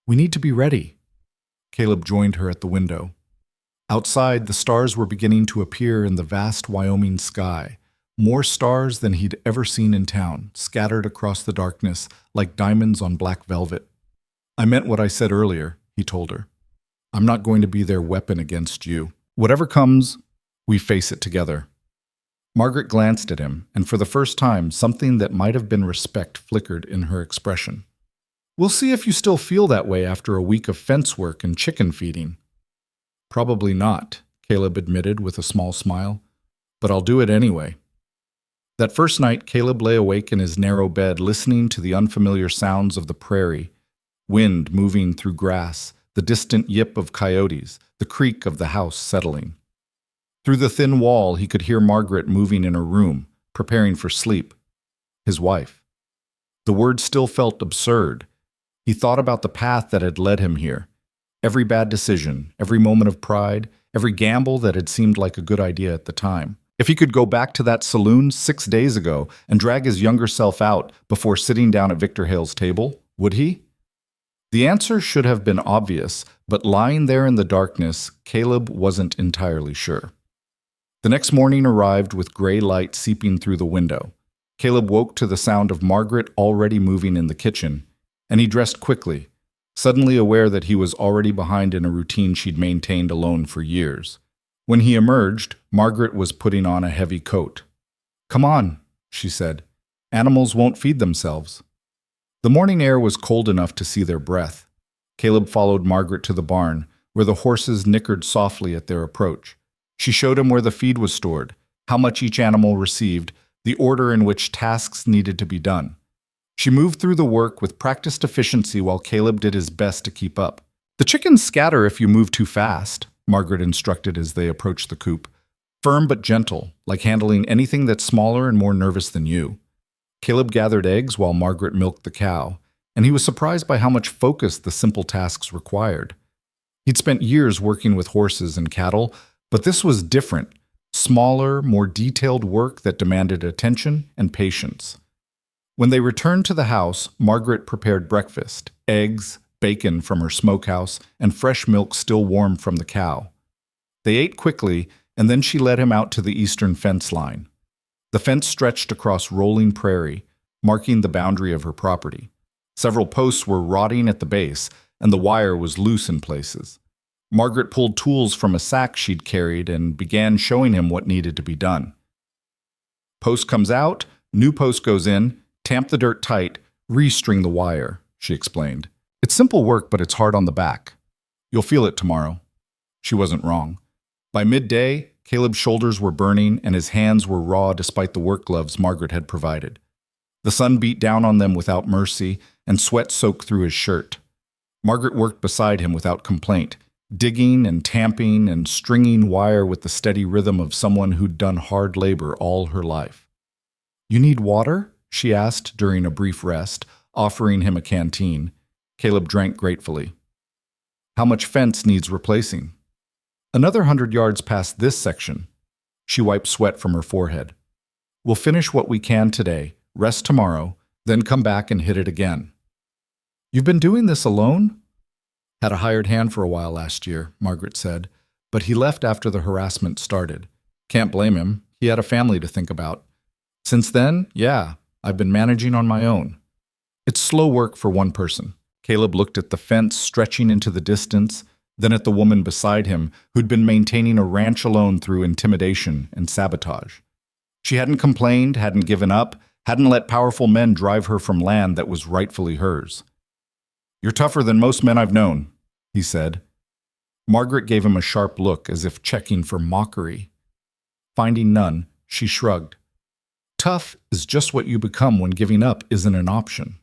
We need to be ready. Caleb joined her at the window. Outside, the stars were beginning to appear in the vast Wyoming sky, more stars than he'd ever seen in town, scattered across the darkness like diamonds on black velvet. "I meant what I said earlier," he told her. "I'm not going to be their weapon against you. Whatever comes, we face it together." Margaret glanced at him, and for the first time, something that might have been respect flickered in her expression. We'll see if you still feel that way after a week of fence work and chicken feeding. Probably not, Caleb admitted with a small smile, but I'll do it anyway. That first night, Caleb lay awake in his narrow bed listening to the unfamiliar sounds of the prairie, wind moving through grass, the distant yip of coyotes, the creak of the house settling. Through the thin wall, he could hear Margaret moving in her room, preparing for sleep. His wife. The word still felt absurd. He thought about the path that had led him here. Every bad decision, every moment of pride, every gamble that had seemed like a good idea at the time. If he could go back to that saloon 6 days ago and drag his younger self out before sitting down at Victor Hale's table, would he? The answer should have been obvious, but lying there in the darkness, Caleb wasn't entirely sure. The next morning arrived with gray light seeping through the window. Caleb woke to the sound of Margaret already moving in the kitchen, and he dressed quickly, suddenly aware that he was already behind in a routine she'd maintained alone for years. When he emerged, Margaret was putting on a heavy coat. "Come on," she said. "Animals won't feed themselves." The morning air was cold enough to see their breath. Caleb followed Margaret to the barn, where the horses nickered softly at their approach. She showed him where the feed was stored, how much each animal received, the order in which tasks needed to be done. She moved through the work with practiced efficiency while Caleb did his best to keep up. "The chickens scatter if you move too fast," Margaret instructed as they approached the coop. "Firm but gentle, like handling anything that's smaller and more nervous than you." Caleb gathered eggs while Margaret milked the cow, and he was surprised by how much focus the simple tasks required. He'd spent years working with horses and cattle, but this was different, smaller, more detailed work that demanded attention and patience. When they returned to the house, Margaret prepared breakfast, eggs, bacon from her smokehouse, and fresh milk still warm from the cow. They ate quickly, and then she led him out to the eastern fence line. The fence stretched across rolling prairie, marking the boundary of her property. Several posts were rotting at the base, and the wire was loose in places. Margaret pulled tools from a sack she'd carried and began showing him what needed to be done. "Post comes out, new post goes in, tamp the dirt tight, restring the wire," she explained. "It's simple work, but it's hard on the back. You'll feel it tomorrow." She wasn't wrong. By midday, Caleb's shoulders were burning and his hands were raw despite the work gloves Margaret had provided. The sun beat down on them without mercy, and sweat soaked through his shirt. Margaret worked beside him without complaint, digging and tamping and stringing wire with the steady rhythm of someone who'd done hard labor all her life. "You need water?" she asked during a brief rest, offering him a canteen. Caleb drank gratefully. "How much fence needs replacing?" "Another 100 yards past this section." She wiped sweat from her forehead. "We'll finish what we can today, rest tomorrow, then come back and hit it again." "You've been doing this alone?" "Had a hired hand for a while last year," Margaret said, "but he left after the harassment started. Can't blame him. He had a family to think about. Since then, yeah, I've been managing on my own. It's slow work for one person." Caleb looked at the fence stretching into the distance, then at the woman beside him who'd been maintaining a ranch alone through intimidation and sabotage. She hadn't complained, hadn't given up, hadn't let powerful men drive her from land that was rightfully hers. "You're tougher than most men I've known," he said. Margaret gave him a sharp look as if checking for mockery. Finding none, she shrugged. "Tough is just what you become when giving up isn't an option."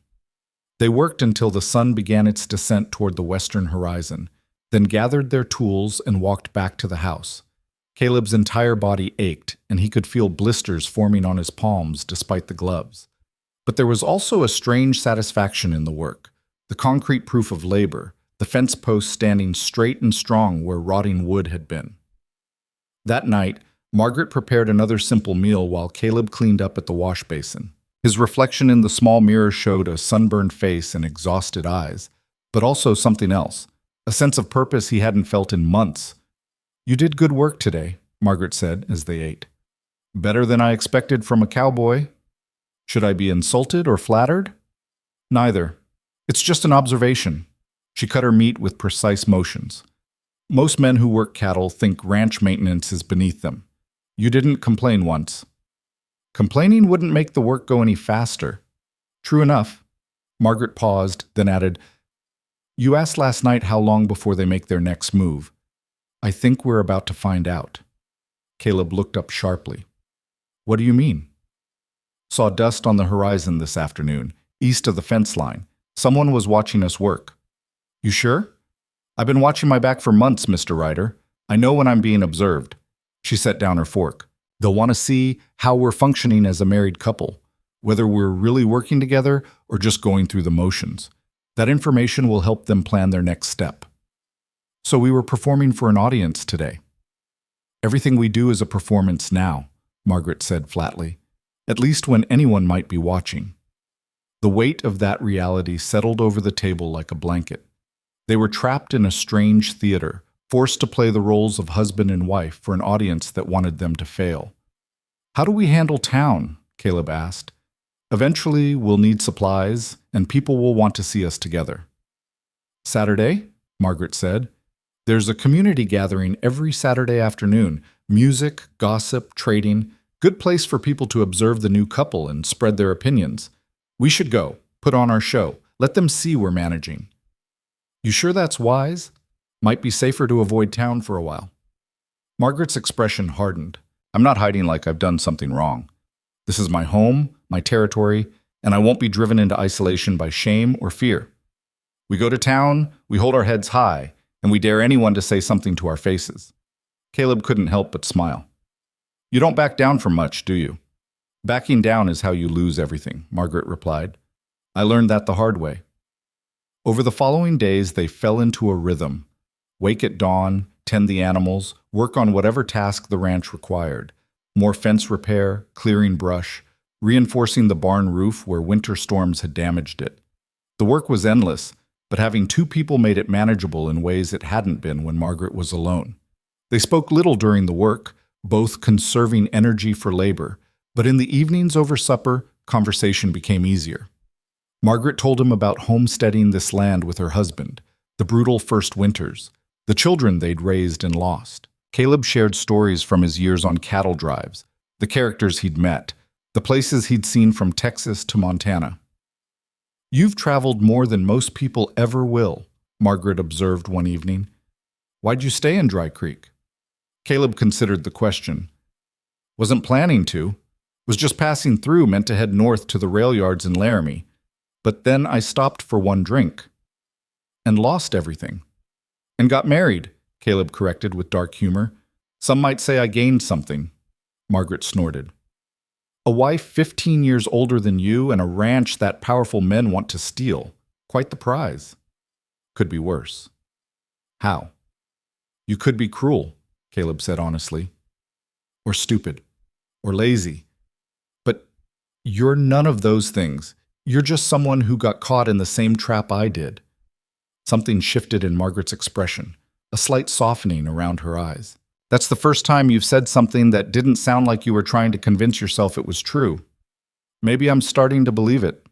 They worked until the sun began its descent toward the western horizon, then gathered their tools and walked back to the house. Caleb's entire body ached, and he could feel blisters forming on his palms despite the gloves. But there was also a strange satisfaction in the work, the concrete proof of labor, the fence posts standing straight and strong where rotting wood had been. That night, Margaret prepared another simple meal while Caleb cleaned up at the wash basin. His reflection in the small mirror showed a sunburned face and exhausted eyes, but also something else, a sense of purpose he hadn't felt in months. "You did good work today," Margaret said as they ate. "Better than I expected from a cowboy." Should I be insulted or flattered? Neither. It's just an observation. She cut her meat with precise motions. Most men who work cattle think ranch maintenance is beneath them. You didn't complain once. Complaining wouldn't make the work go any faster. True enough. Margaret paused, then added, "You asked last night how long before they make their next move. I think we're about to find out." Caleb looked up sharply. "What do you mean?" "Saw dust on the horizon this afternoon, east of the fence line. Someone was watching us work." "You sure?" "I've been watching my back for months, Mr. Ryder. I know when I'm being observed." She set down her fork. "They'll want to see how we're functioning as a married couple, whether we're really working together or just going through the motions. That information will help them plan their next step." "So we were performing for an audience today." "Everything we do is a performance now," Margaret said flatly, "at least when anyone might be watching." The weight of that reality settled over the table like a blanket. They were trapped in a strange theater, forced to play the roles of husband and wife for an audience that wanted them to fail. "How do we handle town?" Caleb asked. "Eventually, we'll need supplies, and people will want to see us together." "Saturday?" Margaret said. "There's a community gathering every Saturday afternoon. Music, gossip, trading. Good place for people to observe the new couple and spread their opinions. We should go, put on our show. Let them see we're managing." "You sure that's wise? Might be safer to avoid town for a while." Margaret's expression hardened. "I'm not hiding like I've done something wrong. This is my home, my territory, and I won't be driven into isolation by shame or fear. We go to town, we hold our heads high, and we dare anyone to say something to our faces." Caleb couldn't help but smile. "You don't back down from much, do you?" "Backing down is how you lose everything," Margaret replied. "I learned that the hard way." Over the following days, they fell into a rhythm. Wake at dawn, tend the animals, work on whatever task the ranch required. More fence repair, clearing brush, reinforcing the barn roof where winter storms had damaged it. The work was endless, but having two people made it manageable in ways it hadn't been when Margaret was alone. They spoke little during the work, both conserving energy for labor, but in the evenings over supper, conversation became easier. Margaret told him about homesteading this land with her husband, the brutal first winters, the children they'd raised and lost. Caleb shared stories from his years on cattle drives, the characters he'd met, the places he'd seen from Texas to Montana. "You've traveled more than most people ever will," Margaret observed one evening. "Why'd you stay in Dry Creek?" Caleb considered the question. "Wasn't planning to. Was just passing through, meant to head north to the rail yards in Laramie. But then I stopped for one drink. And lost everything. And got married," Caleb corrected with dark humor. "Some might say I gained something." Margaret snorted. "A wife 15 years older than you and a ranch that powerful men want to steal. Quite the prize." "Could be worse." "How?" "You could be cruel," Caleb said honestly. "Or stupid. Or lazy. But you're none of those things. You're just someone who got caught in the same trap I did." Something shifted in Margaret's expression, a slight softening around her eyes. "That's the first time you've said something that didn't sound like you were trying to convince yourself it was true. Maybe I'm starting to believe it."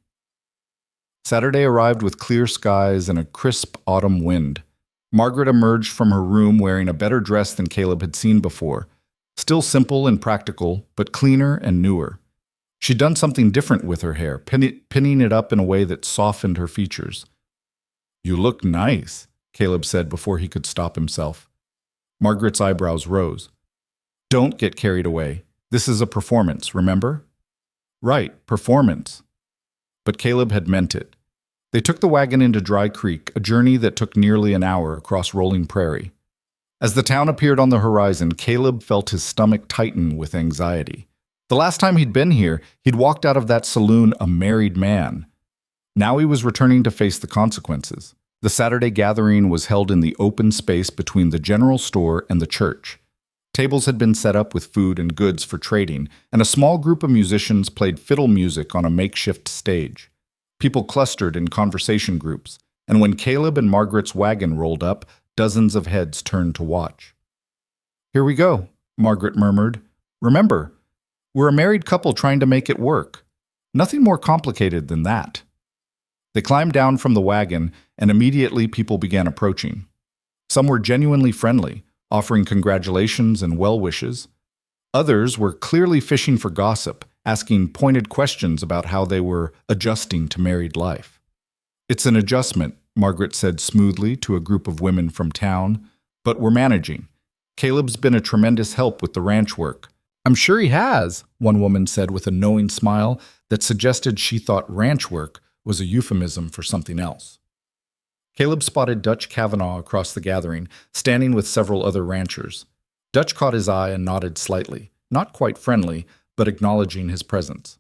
Saturday arrived with clear skies and a crisp autumn wind. Margaret emerged from her room wearing a better dress than Caleb had seen before. Still simple and practical, but cleaner and newer. She'd done something different with her hair, pinning it up in a way that softened her features. "You look nice," Caleb said before he could stop himself. Margaret's eyebrows rose. "Don't get carried away. This is a performance, remember?" "Right, performance." But Caleb had meant it. They took the wagon into Dry Creek, a journey that took nearly an hour across rolling prairie. As the town appeared on the horizon, Caleb felt his stomach tighten with anxiety. The last time he'd been here, he'd walked out of that saloon a married man. Now he was returning to face the consequences. The Saturday gathering was held in the open space between the general store and the church. Tables had been set up with food and goods for trading, and a small group of musicians played fiddle music on a makeshift stage. People clustered in conversation groups, and when Caleb and Margaret's wagon rolled up, dozens of heads turned to watch. "Here we go," Margaret murmured. "Remember, we're a married couple trying to make it work. Nothing more complicated than that." They climbed down from the wagon, and immediately people began approaching. Some were genuinely friendly, offering congratulations and well wishes. Others were clearly fishing for gossip, asking pointed questions about how they were adjusting to married life. It's an adjustment, Margaret said smoothly to a group of women from town, but we're managing. Caleb's been a tremendous help with the ranch work. I'm sure he has, one woman said with a knowing smile that suggested she thought ranch work was a euphemism for something else. Caleb spotted Dutch Kavanaugh across the gathering, standing with several other ranchers. Dutch caught his eye and nodded slightly, not quite friendly, but acknowledging his presence.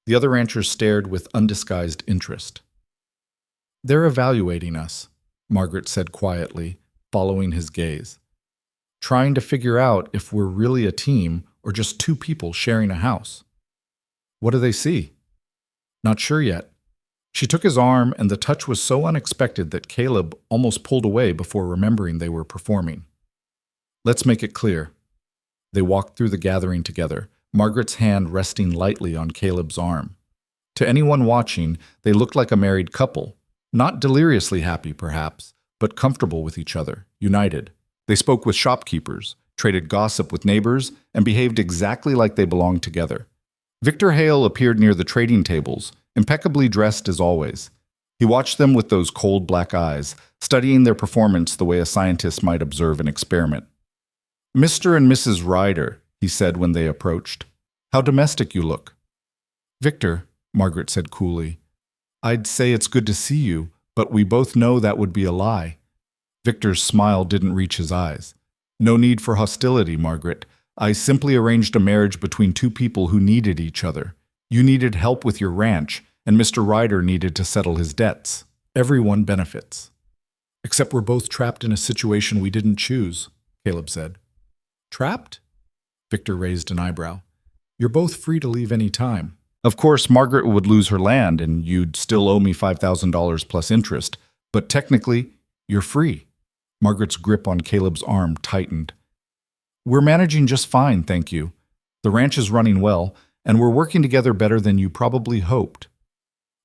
The other ranchers stared with undisguised interest. They're evaluating us, Margaret said quietly, following his gaze. Trying to figure out if we're really a team or just two people sharing a house. What do they see? Not sure yet. She took his arm, and the touch was so unexpected that Caleb almost pulled away before remembering they were performing. Let's make it clear. They walked through the gathering together, Margaret's hand resting lightly on Caleb's arm. To anyone watching, they looked like a married couple, not deliriously happy perhaps, but comfortable with each other, united. They spoke with shopkeepers, traded gossip with neighbors, and behaved exactly like they belonged together. Victor Hale appeared near the trading tables, impeccably dressed as always. He watched them with those cold black eyes, studying their performance the way a scientist might observe an experiment. Mr. and Mrs. Ryder, he said when they approached. How domestic you look. Victor, Margaret said coolly, I'd say it's good to see you, but we both know that would be a lie. Victor's smile didn't reach his eyes. No need for hostility, Margaret. I simply arranged a marriage between two people who needed each other. You needed help with your ranch, and Mr. Ryder needed to settle his debts. Everyone benefits. Except we're both trapped in a situation we didn't choose, Caleb said. Trapped? Victor raised an eyebrow. You're both free to leave any time. Of course, Margaret would lose her land, and you'd still owe me $5,000 plus interest, but technically, you're free. Margaret's grip on Caleb's arm tightened. We're managing just fine, thank you. The ranch is running well, and we're working together better than you probably hoped.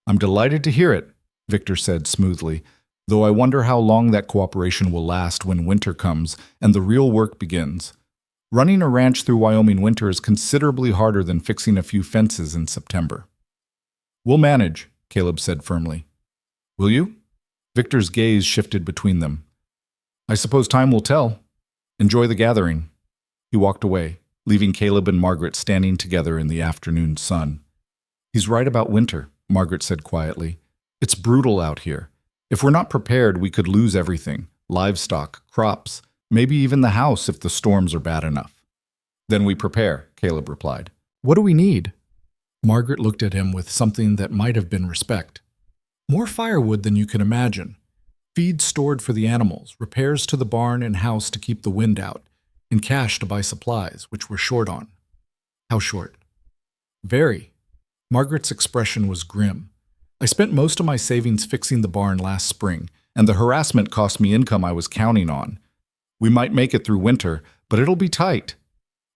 I'm delighted to hear it, Victor said smoothly, though I wonder how long that cooperation will last when winter comes and the real work begins. Running a ranch through Wyoming winter is considerably harder than fixing a few fences in September. We'll manage, Caleb said firmly. Will you? Victor's gaze shifted between them. I suppose time will tell. Enjoy the gathering. He walked away, leaving Caleb and Margaret standing together in the afternoon sun. He's right about winter, Margaret said quietly. It's brutal out here. If we're not prepared, we could lose everything. Livestock, crops, maybe even the house if the storms are bad enough. Then we prepare, Caleb replied. What do we need? Margaret looked at him with something that might have been respect. More firewood than you can imagine. Feed stored for the animals, repairs to the barn and house to keep the wind out, and cash to buy supplies, which we're short on. How short? Very. Margaret's expression was grim. I spent most of my savings fixing the barn last spring, and the harassment cost me income I was counting on. We might make it through winter, but it'll be tight.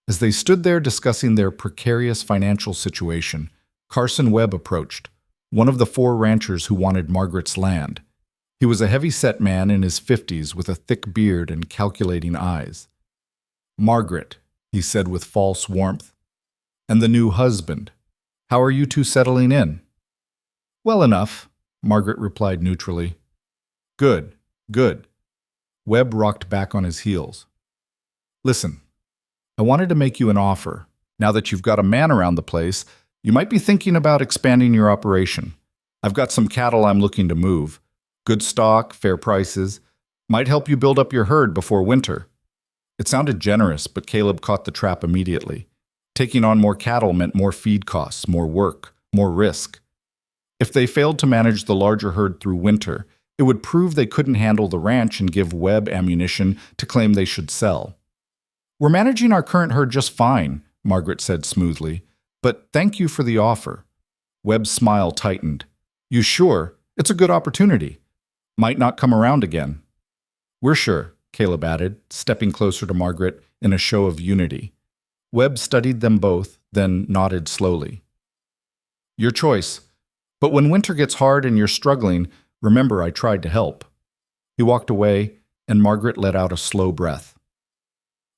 As they stood there discussing their precarious financial situation, Carson Webb approached, one of the 4 ranchers who wanted Margaret's land. He was a heavy-set man in his 50s with a thick beard and calculating eyes. Margaret, he said with false warmth, and the new husband. How are you two settling in? Well enough, Margaret replied neutrally. Good, good. Webb rocked back on his heels. Listen, I wanted to make you an offer. Now that you've got a man around the place, you might be thinking about expanding your operation. I've got some cattle I'm looking to move. Good stock, fair prices. Might help you build up your herd before winter. It sounded generous, but Caleb caught the trap immediately. Taking on more cattle meant more feed costs, more work, more risk. If they failed to manage the larger herd through winter, it would prove they couldn't handle the ranch and give Webb ammunition to claim they should sell. We're managing our current herd just fine, Margaret said smoothly, but thank you for the offer. Webb's smile tightened. You sure? It's a good opportunity. Might not come around again. We're sure, Caleb added, stepping closer to Margaret in a show of unity. Webb studied them both, then nodded slowly. Your choice. But when winter gets hard and you're struggling, remember I tried to help. He walked away, and Margaret let out a slow breath.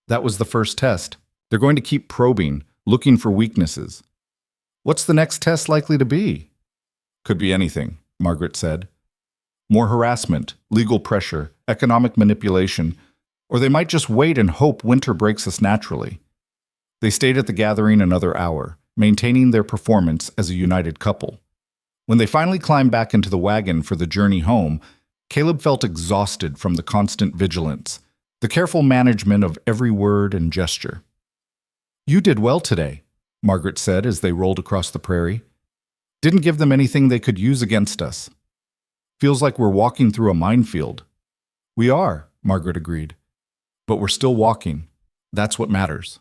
That was the first test. They're going to keep probing, looking for weaknesses. What's the next test likely to be? Could be anything, Margaret said. More harassment, legal pressure, economic manipulation, or they might just wait and hope winter breaks us naturally. They stayed at the gathering another hour, maintaining their performance as a united couple. When they finally climbed back into the wagon for the journey home, Caleb felt exhausted from the constant vigilance, the careful management of every word and gesture. You did well today, Margaret said as they rolled across the prairie. Didn't give them anything they could use against us. Feels like we're walking through a minefield. We are, Margaret agreed. But we're still walking. That's what matters.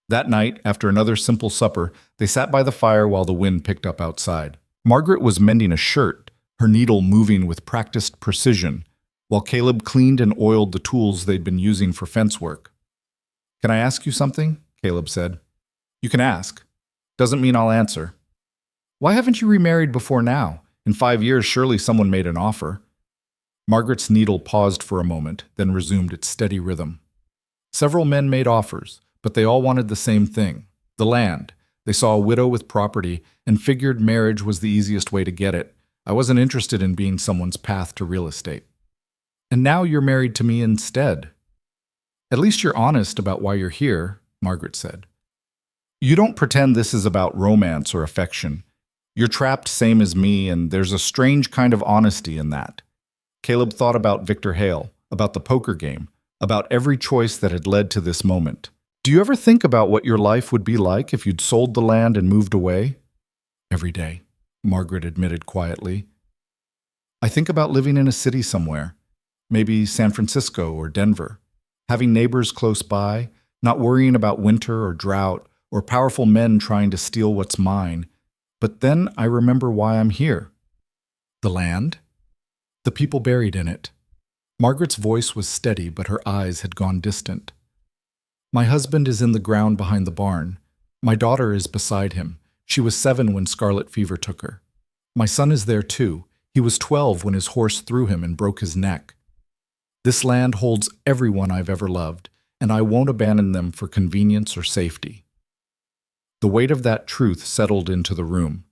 That night, after another simple supper, they sat by the fire while the wind picked up outside. Margaret was mending a shirt, her needle moving with practiced precision, while Caleb cleaned and oiled the tools they'd been using for fence work. Can I ask you something? Caleb said. You can ask. Doesn't mean I'll answer. Why haven't you remarried before now? In 5 years, surely someone made an offer. Margaret's needle paused for a moment, then resumed its steady rhythm. Several men made offers, but they all wanted the same thing, the land. They saw a widow with property and figured marriage was the easiest way to get it. I wasn't interested in being someone's path to real estate. And now you're married to me instead. At least you're honest about why you're here, Margaret said. You don't pretend this is about romance or affection. You're trapped same as me, and there's a strange kind of honesty in that. Caleb thought about Victor Hale, about the poker game, about every choice that had led to this moment. Do you ever think about what your life would be like if you'd sold the land and moved away? Every day, Margaret admitted quietly. I think about living in a city somewhere, maybe San Francisco or Denver, having neighbors close by, not worrying about winter or drought or powerful men trying to steal what's mine. But then I remember why I'm here. The land? The people buried in it. Margaret's voice was steady, but her eyes had gone distant. My husband is in the ground behind the barn. My daughter is beside him. She was 7 when scarlet fever took her. My son is there too. He was 12 when his horse threw him and broke his neck. This land holds everyone I've ever loved, and I won't abandon them for convenience or safety. The weight of that truth settled into the room.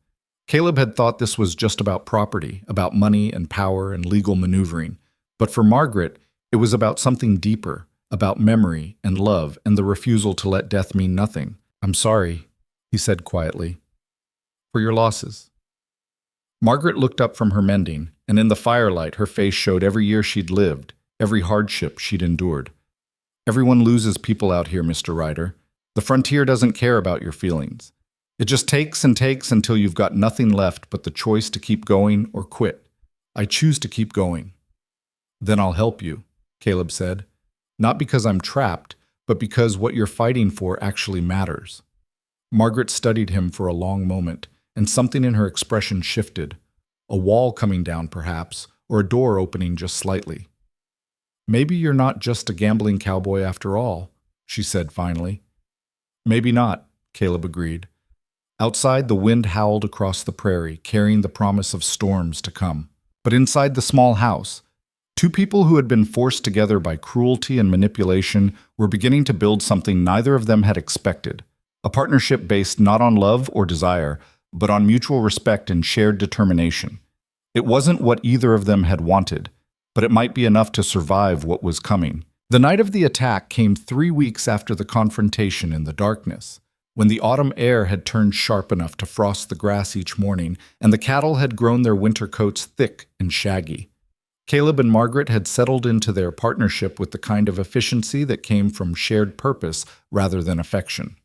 Caleb had thought this was just about property, about money and power and legal maneuvering. But for Margaret, it was about something deeper, about memory and love and the refusal to let death mean nothing. I'm sorry, he said quietly, for your losses. Margaret looked up from her mending, and in the firelight her face showed every year she'd lived, every hardship she'd endured. Everyone loses people out here, Mr. Ryder. The frontier doesn't care about your feelings. It just takes and takes until you've got nothing left but the choice to keep going or quit. I choose to keep going. Then I'll help you, Caleb said. Not because I'm trapped, but because what you're fighting for actually matters. Margaret studied him for a long moment, and something in her expression shifted. A wall coming down, perhaps, or a door opening just slightly. Maybe you're not just a gambling cowboy after all, she said finally. Maybe not, Caleb agreed. Outside, the wind howled across the prairie, carrying the promise of storms to come. But inside the small house, two people who had been forced together by cruelty and manipulation were beginning to build something neither of them had expected, a partnership based not on love or desire, but on mutual respect and shared determination. It wasn't what either of them had wanted, but it might be enough to survive what was coming. The night of the attack came 3 weeks after the confrontation in the darkness, when the autumn air had turned sharp enough to frost the grass each morning, and the cattle had grown their winter coats thick and shaggy. Caleb and Margaret had settled into their partnership with the kind of efficiency that came from shared purpose rather than affection.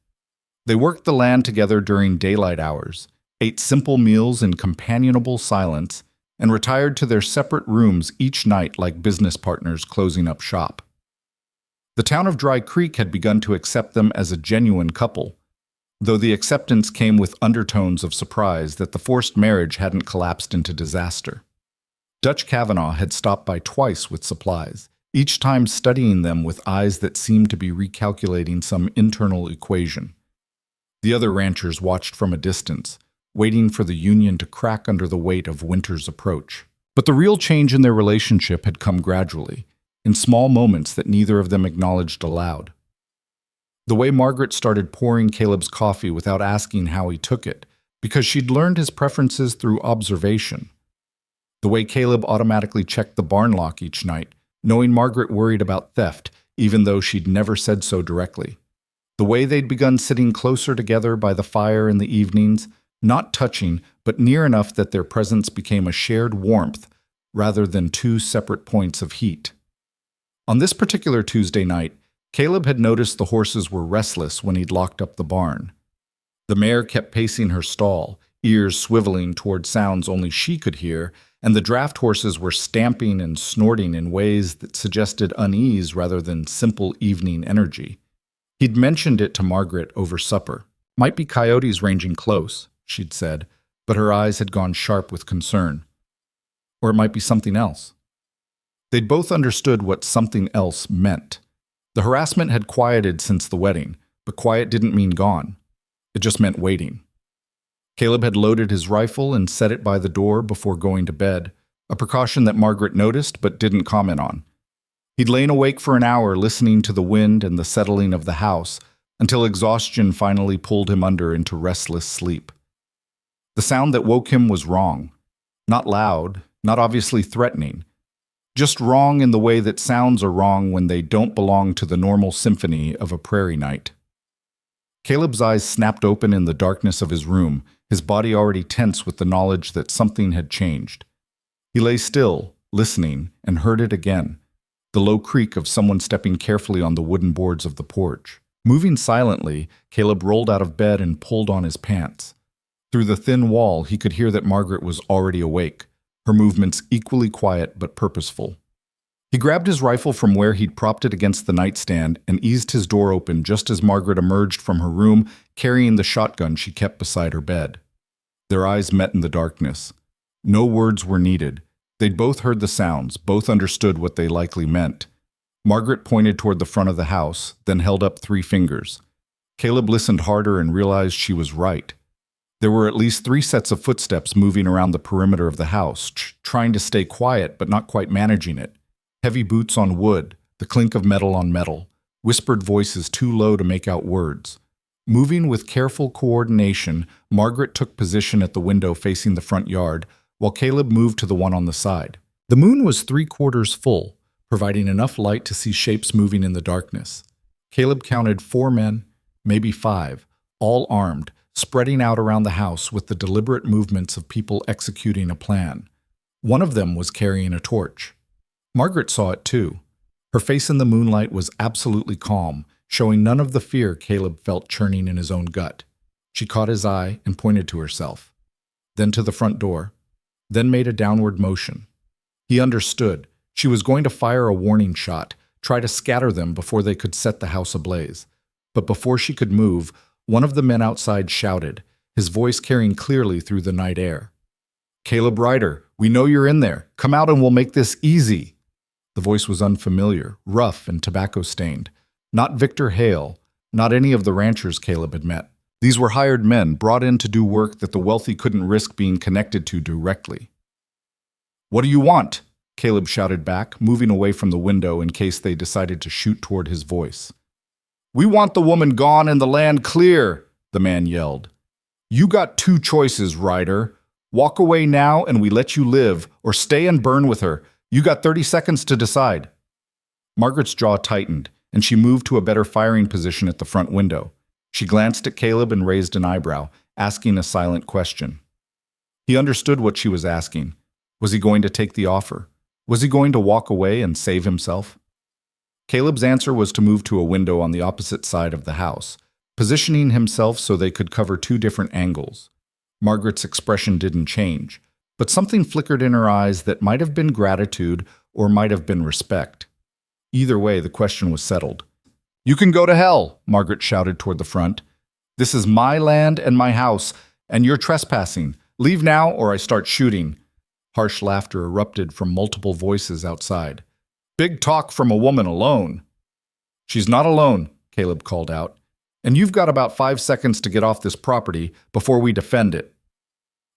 They worked the land together during daylight hours, ate simple meals in companionable silence, and retired to their separate rooms each night like business partners closing up shop. The town of Dry Creek had begun to accept them as a genuine couple, though the acceptance came with undertones of surprise that the forced marriage hadn't collapsed into disaster. Dutch Kavanaugh had stopped by twice with supplies, each time studying them with eyes that seemed to be recalculating some internal equation. The other ranchers watched from a distance, waiting for the union to crack under the weight of winter's approach. But the real change in their relationship had come gradually, in small moments that neither of them acknowledged aloud. The way Margaret started pouring Caleb's coffee without asking how he took it, because she'd learned his preferences through observation. The way Caleb automatically checked the barn lock each night, knowing Margaret worried about theft, even though she'd never said so directly. The way they'd begun sitting closer together by the fire in the evenings, not touching, but near enough that their presence became a shared warmth rather than two separate points of heat. On this particular Tuesday night, Caleb had noticed the horses were restless when he'd locked up the barn. The mare kept pacing her stall, ears swiveling toward sounds only she could hear, and the draft horses were stamping and snorting in ways that suggested unease rather than simple evening energy. He'd mentioned it to Margaret over supper. Might be coyotes ranging close, she'd said, but her eyes had gone sharp with concern. Or it might be something else. They'd both understood what something else meant. The harassment had quieted since the wedding, but quiet didn't mean gone. It just meant waiting. Caleb had loaded his rifle and set it by the door before going to bed, a precaution that Margaret noticed but didn't comment on. He'd lain awake for an hour listening to the wind and the settling of the house until exhaustion finally pulled him under into restless sleep. The sound that woke him was wrong. Not loud, not obviously threatening. Just wrong in the way that sounds are wrong when they don't belong to the normal symphony of a prairie night. Caleb's eyes snapped open in the darkness of his room, his body already tense with the knowledge that something had changed. He lay still, listening, and heard it again, the low creak of someone stepping carefully on the wooden boards of the porch. Moving silently, Caleb rolled out of bed and pulled on his pants. Through the thin wall, he could hear that Margaret was already awake, her movements equally quiet but purposeful. He grabbed his rifle from where he'd propped it against the nightstand and eased his door open just as Margaret emerged from her room carrying the shotgun she kept beside her bed. Their eyes met in the darkness. No words were needed. They'd both heard the sounds, both understood what they likely meant. Margaret pointed toward the front of the house, then held up 3 fingers. Caleb listened harder and realized she was right. There were at least 3 sets of footsteps moving around the perimeter of the house, trying to stay quiet but not quite managing it. Heavy boots on wood, the clink of metal on metal, whispered voices too low to make out words. Moving with careful coordination, Margaret took position at the window facing the front yard, while Caleb moved to the one on the side. The moon was 3/4 full, providing enough light to see shapes moving in the darkness. Caleb counted 4 men, maybe 5, all armed, spreading out around the house with the deliberate movements of people executing a plan. One of them was carrying a torch. Margaret saw it too. Her face in the moonlight was absolutely calm, showing none of the fear Caleb felt churning in his own gut. She caught his eye and pointed to herself, then to the front door, then made a downward motion. He understood. She was going to fire a warning shot, try to scatter them before they could set the house ablaze. But before she could move, one of the men outside shouted, his voice carrying clearly through the night air. "Caleb Ryder, we know you're in there. Come out and we'll make this easy." The voice was unfamiliar, rough and tobacco-stained. Not Victor Hale, not any of the ranchers Caleb had met. These were hired men brought in to do work that the wealthy couldn't risk being connected to directly. "What do you want?" Caleb shouted back, moving away from the window in case they decided to shoot toward his voice. "We want the woman gone and the land clear," the man yelled. "You got 2 choices, Ryder. Walk away now and we let you live, or stay and burn with her. You got 30 seconds to decide." Margaret's jaw tightened, and she moved to a better firing position at the front window. She glanced at Caleb and raised an eyebrow, asking a silent question. He understood what she was asking. Was he going to take the offer? Was he going to walk away and save himself? Caleb's answer was to move to a window on the opposite side of the house, positioning himself so they could cover 2 different angles. Margaret's expression didn't change, but something flickered in her eyes that might have been gratitude or might have been respect. Either way, the question was settled. "You can go to hell," Margaret shouted toward the front. "This is my land and my house, and you're trespassing. Leave now or I start shooting." Harsh laughter erupted from multiple voices outside. "Big talk from a woman alone." "She's not alone," Caleb called out. "And you've got about 5 seconds to get off this property before we defend it."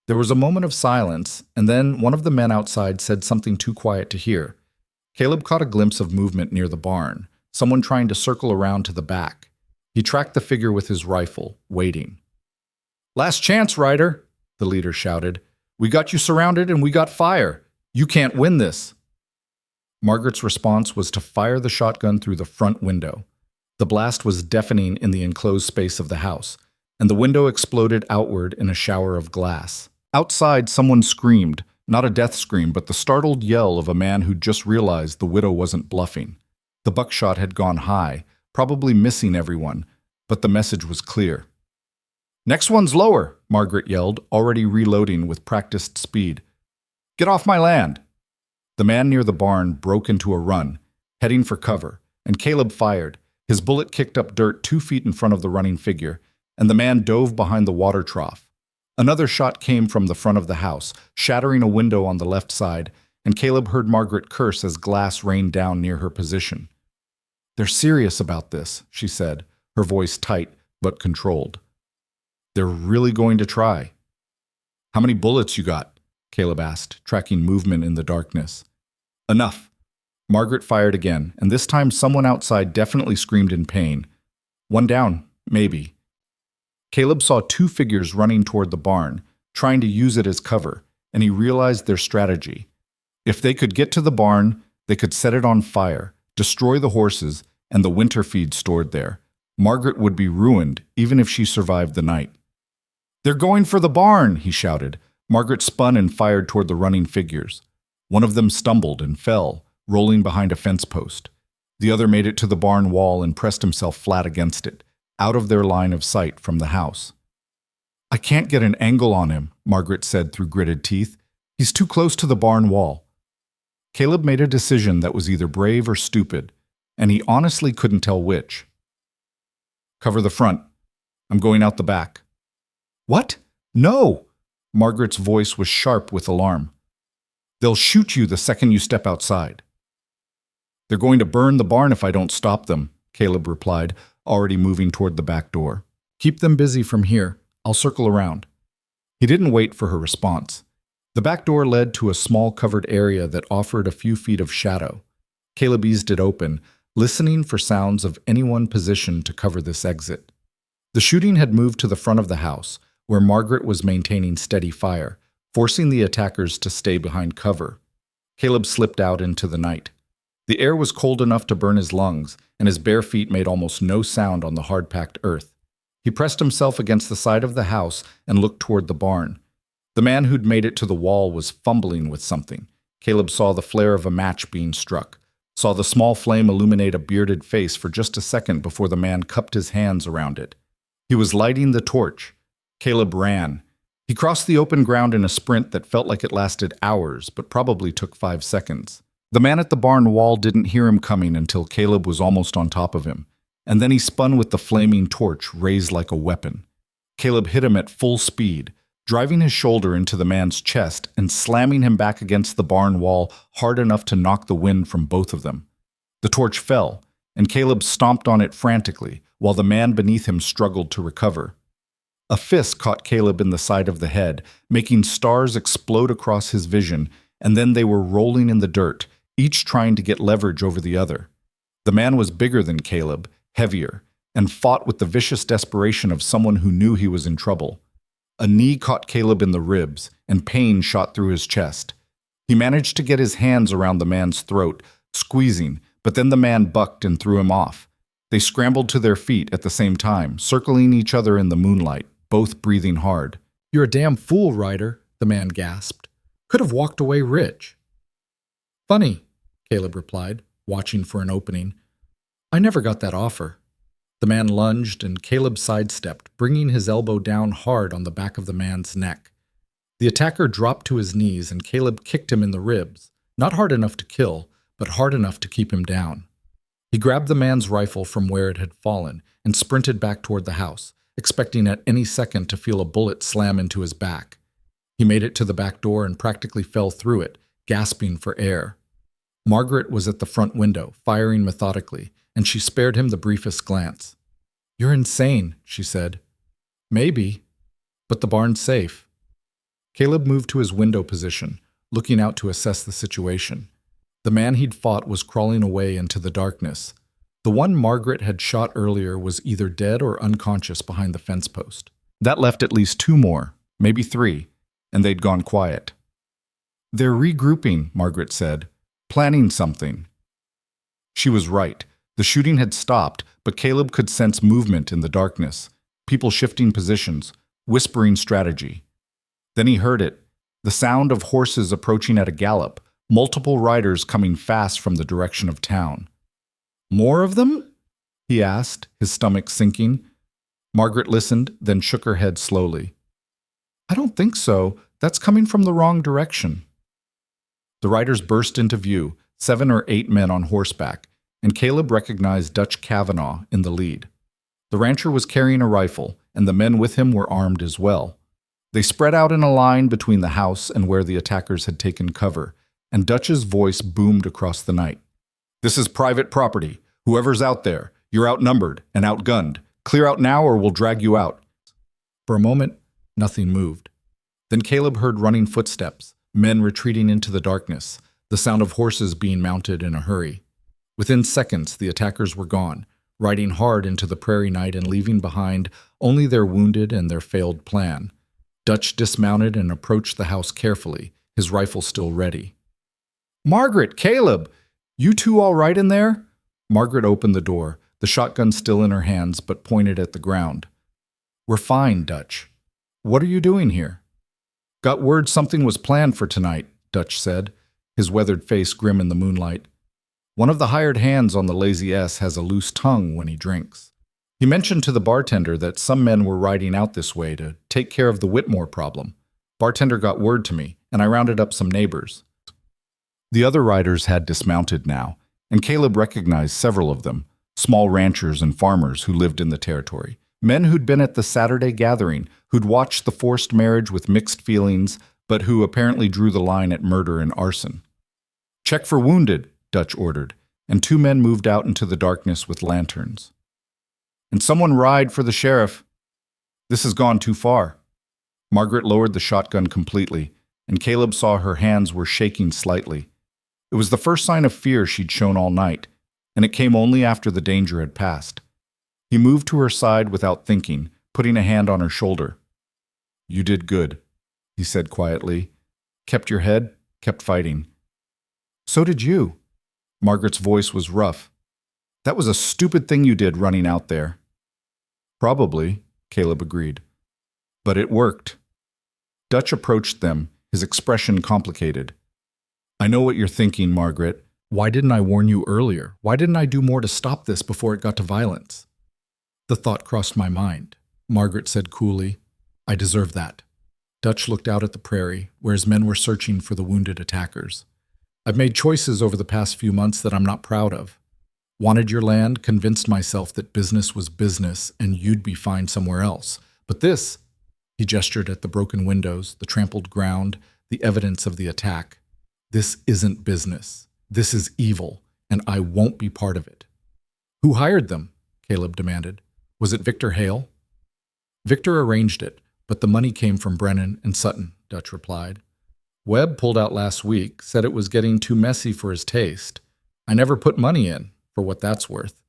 There was a moment of silence, and then one of the men outside said something too quiet to hear. Caleb caught a glimpse of movement near the barn, someone trying to circle around to the back. He tracked the figure with his rifle, waiting. "Last chance, Ryder," the leader shouted. "We got you surrounded and we got fire. You can't win this. Margaret's response was to fire the shotgun through the front window. The blast was deafening in the enclosed space of the house, and the window exploded outward in a shower of glass. Outside, someone screamed, not a death scream, but the startled yell of a man who'd just realized the widow wasn't bluffing. The buckshot had gone high, probably missing everyone, but the message was clear. Next one's lower, Margaret yelled, already reloading with practiced speed. Get off my land! The man near the barn broke into a run, heading for cover, and Caleb fired. His bullet kicked up dirt 2 feet in front of the running figure, and the man dove behind the water trough. Another shot came from the front of the house, shattering a window on the left side, and Caleb heard Margaret curse as glass rained down near her position. They're serious about this, she said, her voice tight but controlled. They're really going to try. How many bullets you got? Caleb asked, tracking movement in the darkness. Enough. Margaret fired again, and this time someone outside definitely screamed in pain. One down, maybe. Caleb saw 2 figures running toward the barn, trying to use it as cover, and he realized their strategy. If they could get to the barn, they could set it on fire, destroy the horses, and the winter feed stored there. Margaret would be ruined, even if she survived the night. They're going for the barn, he shouted. Margaret spun and fired toward the running figures. One of them stumbled and fell, rolling behind a fence post. The other made it to the barn wall and pressed himself flat against it, out of their line of sight from the house. I can't get an angle on him, Margaret said through gritted teeth. He's too close to the barn wall. Caleb made a decision that was either brave or stupid, and he honestly couldn't tell which. Cover the front. I'm going out the back. What? No! Margaret's voice was sharp with alarm. They'll shoot you the second you step outside. They're going to burn the barn if I don't stop them, Caleb replied, already moving toward the back door. Keep them busy from here. I'll circle around. He didn't wait for her response. The back door led to a small covered area that offered a few feet of shadow. Caleb eased it open, listening for sounds of anyone positioned to cover this exit. The shooting had moved to the front of the house, where Margaret was maintaining steady fire, forcing the attackers to stay behind cover. Caleb slipped out into the night. The air was cold enough to burn his lungs, and his bare feet made almost no sound on the hard-packed earth. He pressed himself against the side of the house and looked toward the barn. The man who'd made it to the wall was fumbling with something. Caleb saw the flare of a match being struck, saw the small flame illuminate a bearded face for just a second before the man cupped his hands around it. He was lighting the torch. Caleb ran. He crossed the open ground in a sprint that felt like it lasted hours, but probably took 5 seconds. The man at the barn wall didn't hear him coming until Caleb was almost on top of him, and then he spun with the flaming torch raised like a weapon. Caleb hit him at full speed, driving his shoulder into the man's chest and slamming him back against the barn wall hard enough to knock the wind from both of them. The torch fell, and Caleb stomped on it frantically, while the man beneath him struggled to recover. A fist caught Caleb in the side of the head, making stars explode across his vision, and then they were rolling in the dirt, each trying to get leverage over the other. The man was bigger than Caleb, heavier, and fought with the vicious desperation of someone who knew he was in trouble. A knee caught Caleb in the ribs, and pain shot through his chest. He managed to get his hands around the man's throat, squeezing, but then the man bucked and threw him off. They scrambled to their feet at the same time, circling each other in the moonlight, both breathing hard. "You're a damn fool, Ryder," the man gasped. "Could have walked away rich." "Funny," Caleb replied, watching for an opening. "I never got that offer." The man lunged, and Caleb sidestepped, bringing his elbow down hard on the back of the man's neck. The attacker dropped to his knees, and Caleb kicked him in the ribs, not hard enough to kill, but hard enough to keep him down. He grabbed the man's rifle from where it had fallen and sprinted back toward the house, expecting at any second to feel a bullet slam into his back. He made it to the back door and practically fell through it, gasping for air. Margaret was at the front window, firing methodically, and she spared him the briefest glance. "You're insane," she said. "Maybe, but the barn's safe." Caleb moved to his window position, looking out to assess the situation. The man he'd fought was crawling away into the darkness. The one Margaret had shot earlier was either dead or unconscious behind the fence post. That left at least 2 more, maybe 3, and they'd gone quiet. They're regrouping, Margaret said. Planning something. She was right. The shooting had stopped, but Caleb could sense movement in the darkness. People shifting positions, whispering strategy. Then he heard it. The sound of horses approaching at a gallop, multiple riders coming fast from the direction of town. More of them? He asked, his stomach sinking. Margaret listened, then shook her head slowly. I don't think so. That's coming from the wrong direction. The riders burst into view, 7 or 8 men on horseback, and Caleb recognized Dutch Kavanaugh in the lead. The rancher was carrying a rifle, and the men with him were armed as well. They spread out in a line between the house and where the attackers had taken cover, and Dutch's voice boomed across the night. This is private property. Whoever's out there, you're outnumbered and outgunned. Clear out now or we'll drag you out. For a moment, nothing moved. Then Caleb heard running footsteps, men retreating into the darkness, the sound of horses being mounted in a hurry. Within seconds, the attackers were gone, riding hard into the prairie night and leaving behind only their wounded and their failed plan. Dutch dismounted and approached the house carefully, his rifle still ready. Margaret, Caleb, you two all right in there? Margaret opened the door, the shotgun still in her hands but pointed at the ground. We're fine, Dutch. What are you doing here? Got word something was planned for tonight, Dutch said, his weathered face grim in the moonlight. One of the hired hands on the Lazy S has a loose tongue when he drinks. He mentioned to the bartender that some men were riding out this way to take care of the Whitmore problem. Bartender got word to me, and I rounded up some neighbors. The other riders had dismounted now, and Caleb recognized several of them, small ranchers and farmers who lived in the territory, men who'd been at the Saturday gathering, who'd watched the forced marriage with mixed feelings, but who apparently drew the line at murder and arson. Check for wounded, Dutch ordered, and 2 men moved out into the darkness with lanterns. And someone ride for the sheriff. This has gone too far. Margaret lowered the shotgun completely, and Caleb saw her hands were shaking slightly. It was the first sign of fear she'd shown all night, and it came only after the danger had passed. He moved to her side without thinking, putting a hand on her shoulder. You did good, he said quietly. Kept your head, kept fighting. So did you. Margaret's voice was rough. That was a stupid thing you did running out there. Probably, Caleb agreed. But it worked. Dutch approached them, his expression complicated. I know what you're thinking, Margaret. Why didn't I warn you earlier? Why didn't I do more to stop this before it got to violence? The thought crossed my mind. Margaret said coolly, I deserve that. Dutch looked out at the prairie, where his men were searching for the wounded attackers. I've made choices over the past few months that I'm not proud of. Wanted your land, convinced myself that business was business and you'd be fine somewhere else. But this, he gestured at the broken windows, the trampled ground, the evidence of the attack. This isn't business. This is evil, and I won't be part of it. Who hired them? Caleb demanded. Was it Victor Hale? Victor arranged it, but the money came from Brennan and Sutton, Dutch replied. Webb pulled out last week, said it was getting too messy for his taste. I never put money in, for what that's worth.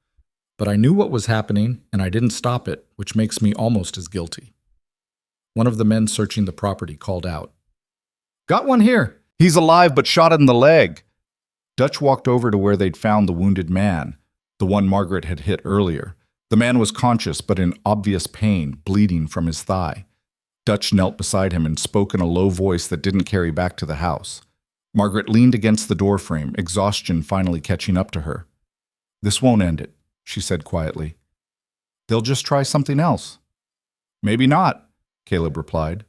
But I knew what was happening, and I didn't stop it, which makes me almost as guilty. One of the men searching the property called out. Got one here. He's alive but shot in the leg. Dutch walked over to where they'd found the wounded man, the one Margaret had hit earlier. The man was conscious but in obvious pain, bleeding from his thigh. Dutch knelt beside him and spoke in a low voice that didn't carry back to the house. Margaret leaned against the doorframe, exhaustion finally catching up to her. This won't end it, she said quietly. They'll just try something else. Maybe not, Caleb replied.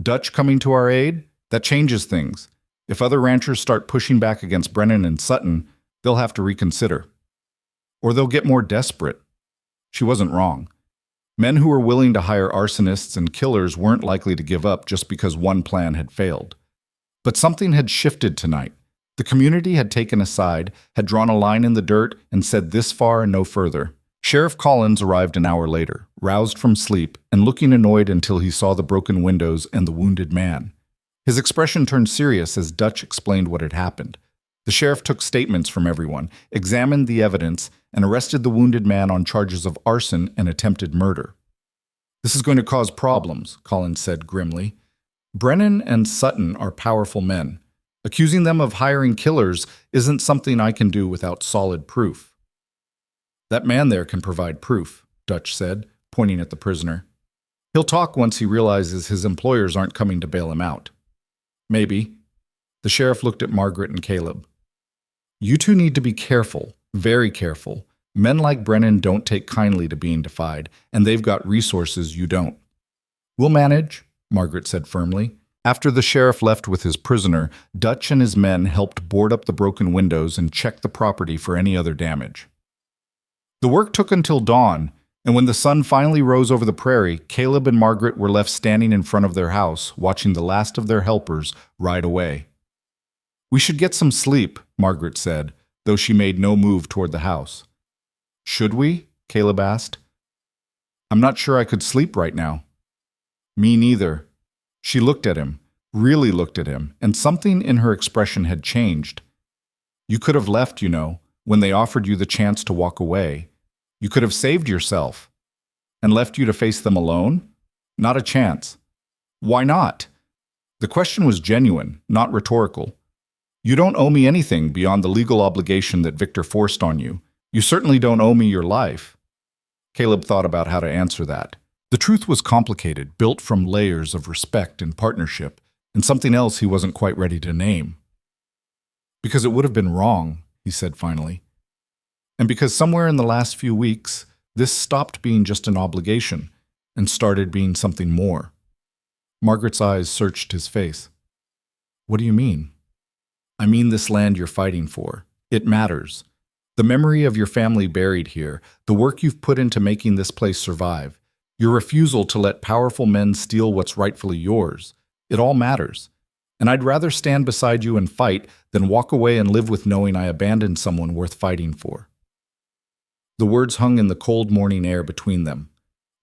Dutch coming to our aid? That changes things. If other ranchers start pushing back against Brennan and Sutton, they'll have to reconsider. Or they'll get more desperate. She wasn't wrong. Men who were willing to hire arsonists and killers weren't likely to give up just because one plan had failed. But something had shifted tonight. The community had taken a side, had drawn a line in the dirt, and said this far and no further. Sheriff Collins arrived an hour later, roused from sleep, and looking annoyed until he saw the broken windows and the wounded man. His expression turned serious as Dutch explained what had happened. The sheriff took statements from everyone, examined the evidence, and arrested the wounded man on charges of arson and attempted murder. This is going to cause problems, Collins said grimly. Brennan and Sutton are powerful men. Accusing them of hiring killers isn't something I can do without solid proof. That man there can provide proof, Dutch said, pointing at the prisoner. He'll talk once he realizes his employers aren't coming to bail him out. Maybe. The sheriff looked at Margaret and Caleb. You two need to be careful, very careful. Men like Brennan don't take kindly to being defied, and they've got resources you don't. We'll manage, Margaret said firmly. After the sheriff left with his prisoner, Dutch and his men helped board up the broken windows and check the property for any other damage. The work took until dawn, and when the sun finally rose over the prairie, Caleb and Margaret were left standing in front of their house, watching the last of their helpers ride away. We should get some sleep, Margaret said, though she made no move toward the house. Should we? Caleb asked. I'm not sure I could sleep right now. Me neither. She looked at him, really looked at him, and something in her expression had changed. You could have left, you know, when they offered you the chance to walk away. You could have saved yourself. And left you to face them alone? Not a chance. Why not? The question was genuine, not rhetorical. You don't owe me anything beyond the legal obligation that Victor forced on you. You certainly don't owe me your life. Caleb thought about how to answer that. The truth was complicated, built from layers of respect and partnership, and something else he wasn't quite ready to name. Because it would have been wrong, he said finally. And because somewhere in the last few weeks, this stopped being just an obligation and started being something more. Margaret's eyes searched his face. What do you mean? I mean this land you're fighting for. It matters. The memory of your family buried here, the work you've put into making this place survive, your refusal to let powerful men steal what's rightfully yours. It all matters. And I'd rather stand beside you and fight than walk away and live with knowing I abandoned someone worth fighting for. The words hung in the cold morning air between them.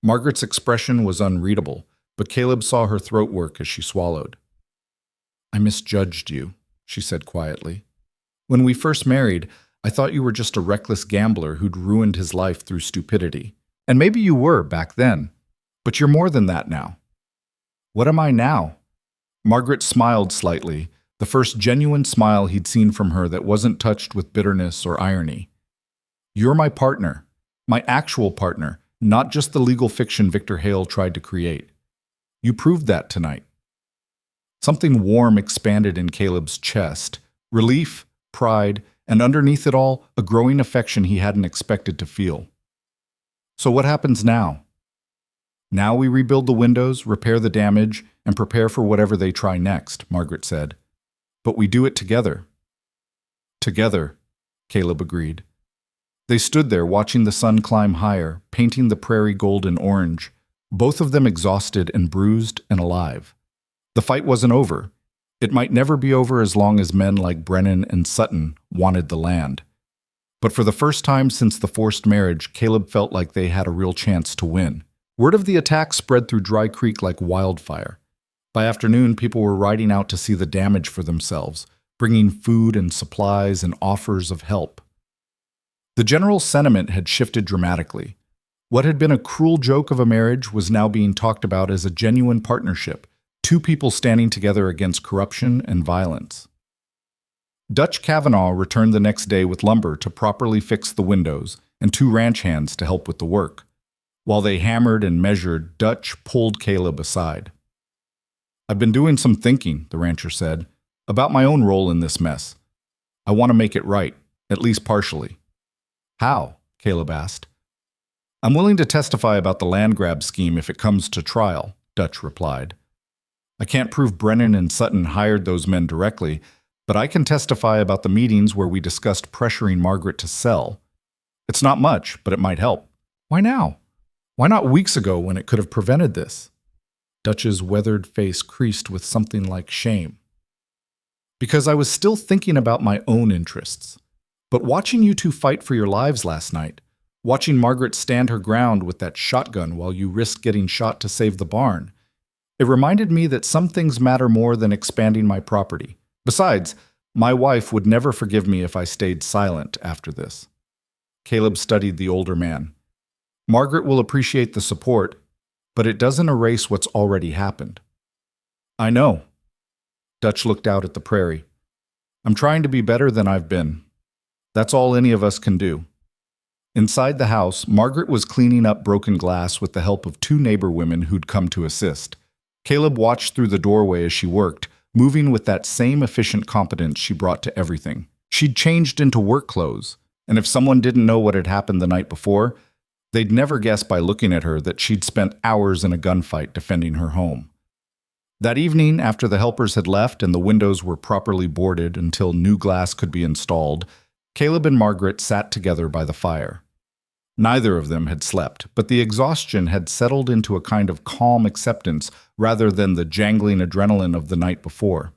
Margaret's expression was unreadable, but Caleb saw her throat work as she swallowed. I misjudged you, she said quietly. When we first married, I thought you were just a reckless gambler who'd ruined his life through stupidity. And maybe you were back then, but you're more than that now. What am I now? Margaret smiled slightly, the first genuine smile he'd seen from her that wasn't touched with bitterness or irony. You're my partner, my actual partner, not just the legal fiction Victor Hale tried to create. You proved that tonight. Something warm expanded in Caleb's chest, relief, pride, and underneath it all, a growing affection he hadn't expected to feel. So what happens now? Now we rebuild the windows, repair the damage, and prepare for whatever they try next, Margaret said. But we do it together. Together, Caleb agreed. They stood there watching the sun climb higher, painting the prairie golden orange, both of them exhausted and bruised and alive. The fight wasn't over. It might never be over as long as men like Brennan and Sutton wanted the land. But for the first time since the forced marriage, Caleb felt like they had a real chance to win. Word of the attack spread through Dry Creek like wildfire. By afternoon, people were riding out to see the damage for themselves, bringing food and supplies and offers of help. The general sentiment had shifted dramatically. What had been a cruel joke of a marriage was now being talked about as a genuine partnership, two people standing together against corruption and violence. Dutch Kavanaugh returned the next day with lumber to properly fix the windows and 2 ranch hands to help with the work. While they hammered and measured, Dutch pulled Caleb aside. I've been doing some thinking, the rancher said, about my own role in this mess. I want to make it right, at least partially. How? Caleb asked. I'm willing to testify about the land grab scheme if it comes to trial, Dutch replied. I can't prove Brennan and Sutton hired those men directly, but I can testify about the meetings where we discussed pressuring Margaret to sell. It's not much, but it might help. Why now? Why not weeks ago when it could have prevented this? Dutch's weathered face creased with something like shame. Because I was still thinking about my own interests. But watching you two fight for your lives last night, watching Margaret stand her ground with that shotgun while you risked getting shot to save the barn, it reminded me that some things matter more than expanding my property. Besides, my wife would never forgive me if I stayed silent after this. Caleb studied the older man. Margaret will appreciate the support, but it doesn't erase what's already happened. I know. Dutch looked out at the prairie. I'm trying to be better than I've been. That's all any of us can do. Inside the house, Margaret was cleaning up broken glass with the help of two neighbor women who'd come to assist. Caleb watched through the doorway as she worked, moving with that same efficient competence she brought to everything. She'd changed into work clothes, and if someone didn't know what had happened the night before, they'd never guess by looking at her that she'd spent hours in a gunfight defending her home. That evening, after the helpers had left and the windows were properly boarded until new glass could be installed, Caleb and Margaret sat together by the fire. Neither of them had slept, but the exhaustion had settled into a kind of calm acceptance rather than the jangling adrenaline of the night before.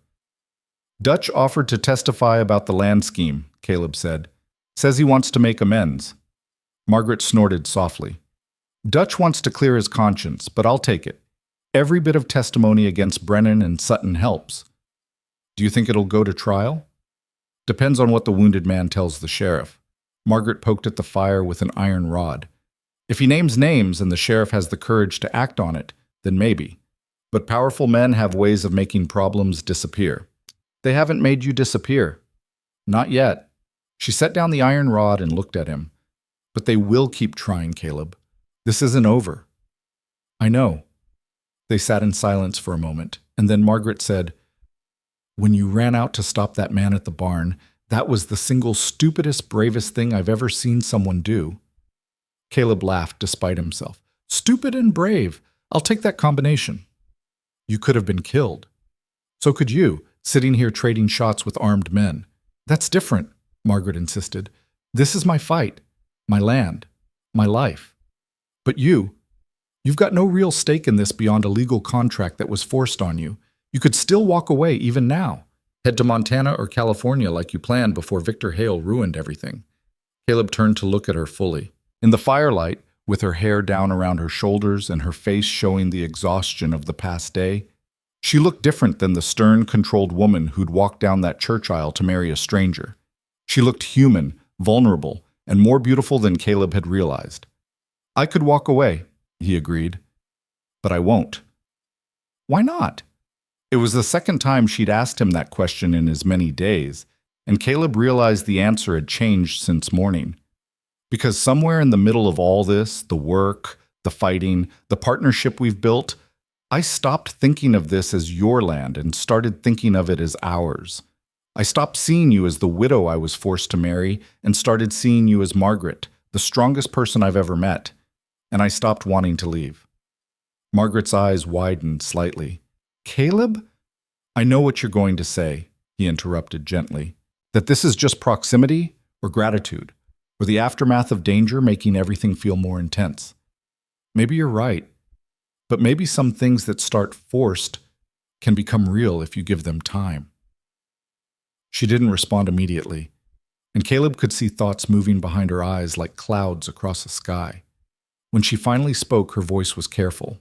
Dutch offered to testify about the land scheme, Caleb said. Says he wants to make amends. Margaret snorted softly. Dutch wants to clear his conscience, but I'll take it. Every bit of testimony against Brennan and Sutton helps. Do you think it'll go to trial? Depends on what the wounded man tells the sheriff. Margaret poked at the fire with an iron rod. If he names names and the sheriff has the courage to act on it, then maybe. But powerful men have ways of making problems disappear. They haven't made you disappear. Not yet. She set down the iron rod and looked at him. But they will keep trying, Caleb. This isn't over. I know. They sat in silence for a moment, and then Margaret said, When you ran out to stop that man at the barn, that was the single stupidest, bravest thing I've ever seen someone do. Caleb laughed despite himself. Stupid and brave. I'll take that combination. You could have been killed. So could you, sitting here trading shots with armed men. That's different, Margaret insisted. This is my fight, my land, my life. But you've got no real stake in this beyond a legal contract that was forced on you. You could still walk away even now. Head to Montana or California like you planned before Victor Hale ruined everything. Caleb turned to look at her fully. In the firelight, with her hair down around her shoulders and her face showing the exhaustion of the past day, she looked different than the stern, controlled woman who'd walked down that church aisle to marry a stranger. She looked human, vulnerable, and more beautiful than Caleb had realized. I could walk away, he agreed. But I won't. Why not? It was the second time she'd asked him that question in as many days, and Caleb realized the answer had changed since morning. Because somewhere in the middle of all this, the work, the fighting, the partnership we've built, I stopped thinking of this as your land and started thinking of it as ours. I stopped seeing you as the widow I was forced to marry and started seeing you as Margaret, the strongest person I've ever met, and I stopped wanting to leave. Margaret's eyes widened slightly. Caleb? I know what you're going to say, he interrupted gently, that this is just proximity or gratitude, or the aftermath of danger making everything feel more intense. Maybe you're right, but maybe some things that start forced can become real if you give them time. She didn't respond immediately, and Caleb could see thoughts moving behind her eyes like clouds across the sky. When she finally spoke, her voice was careful.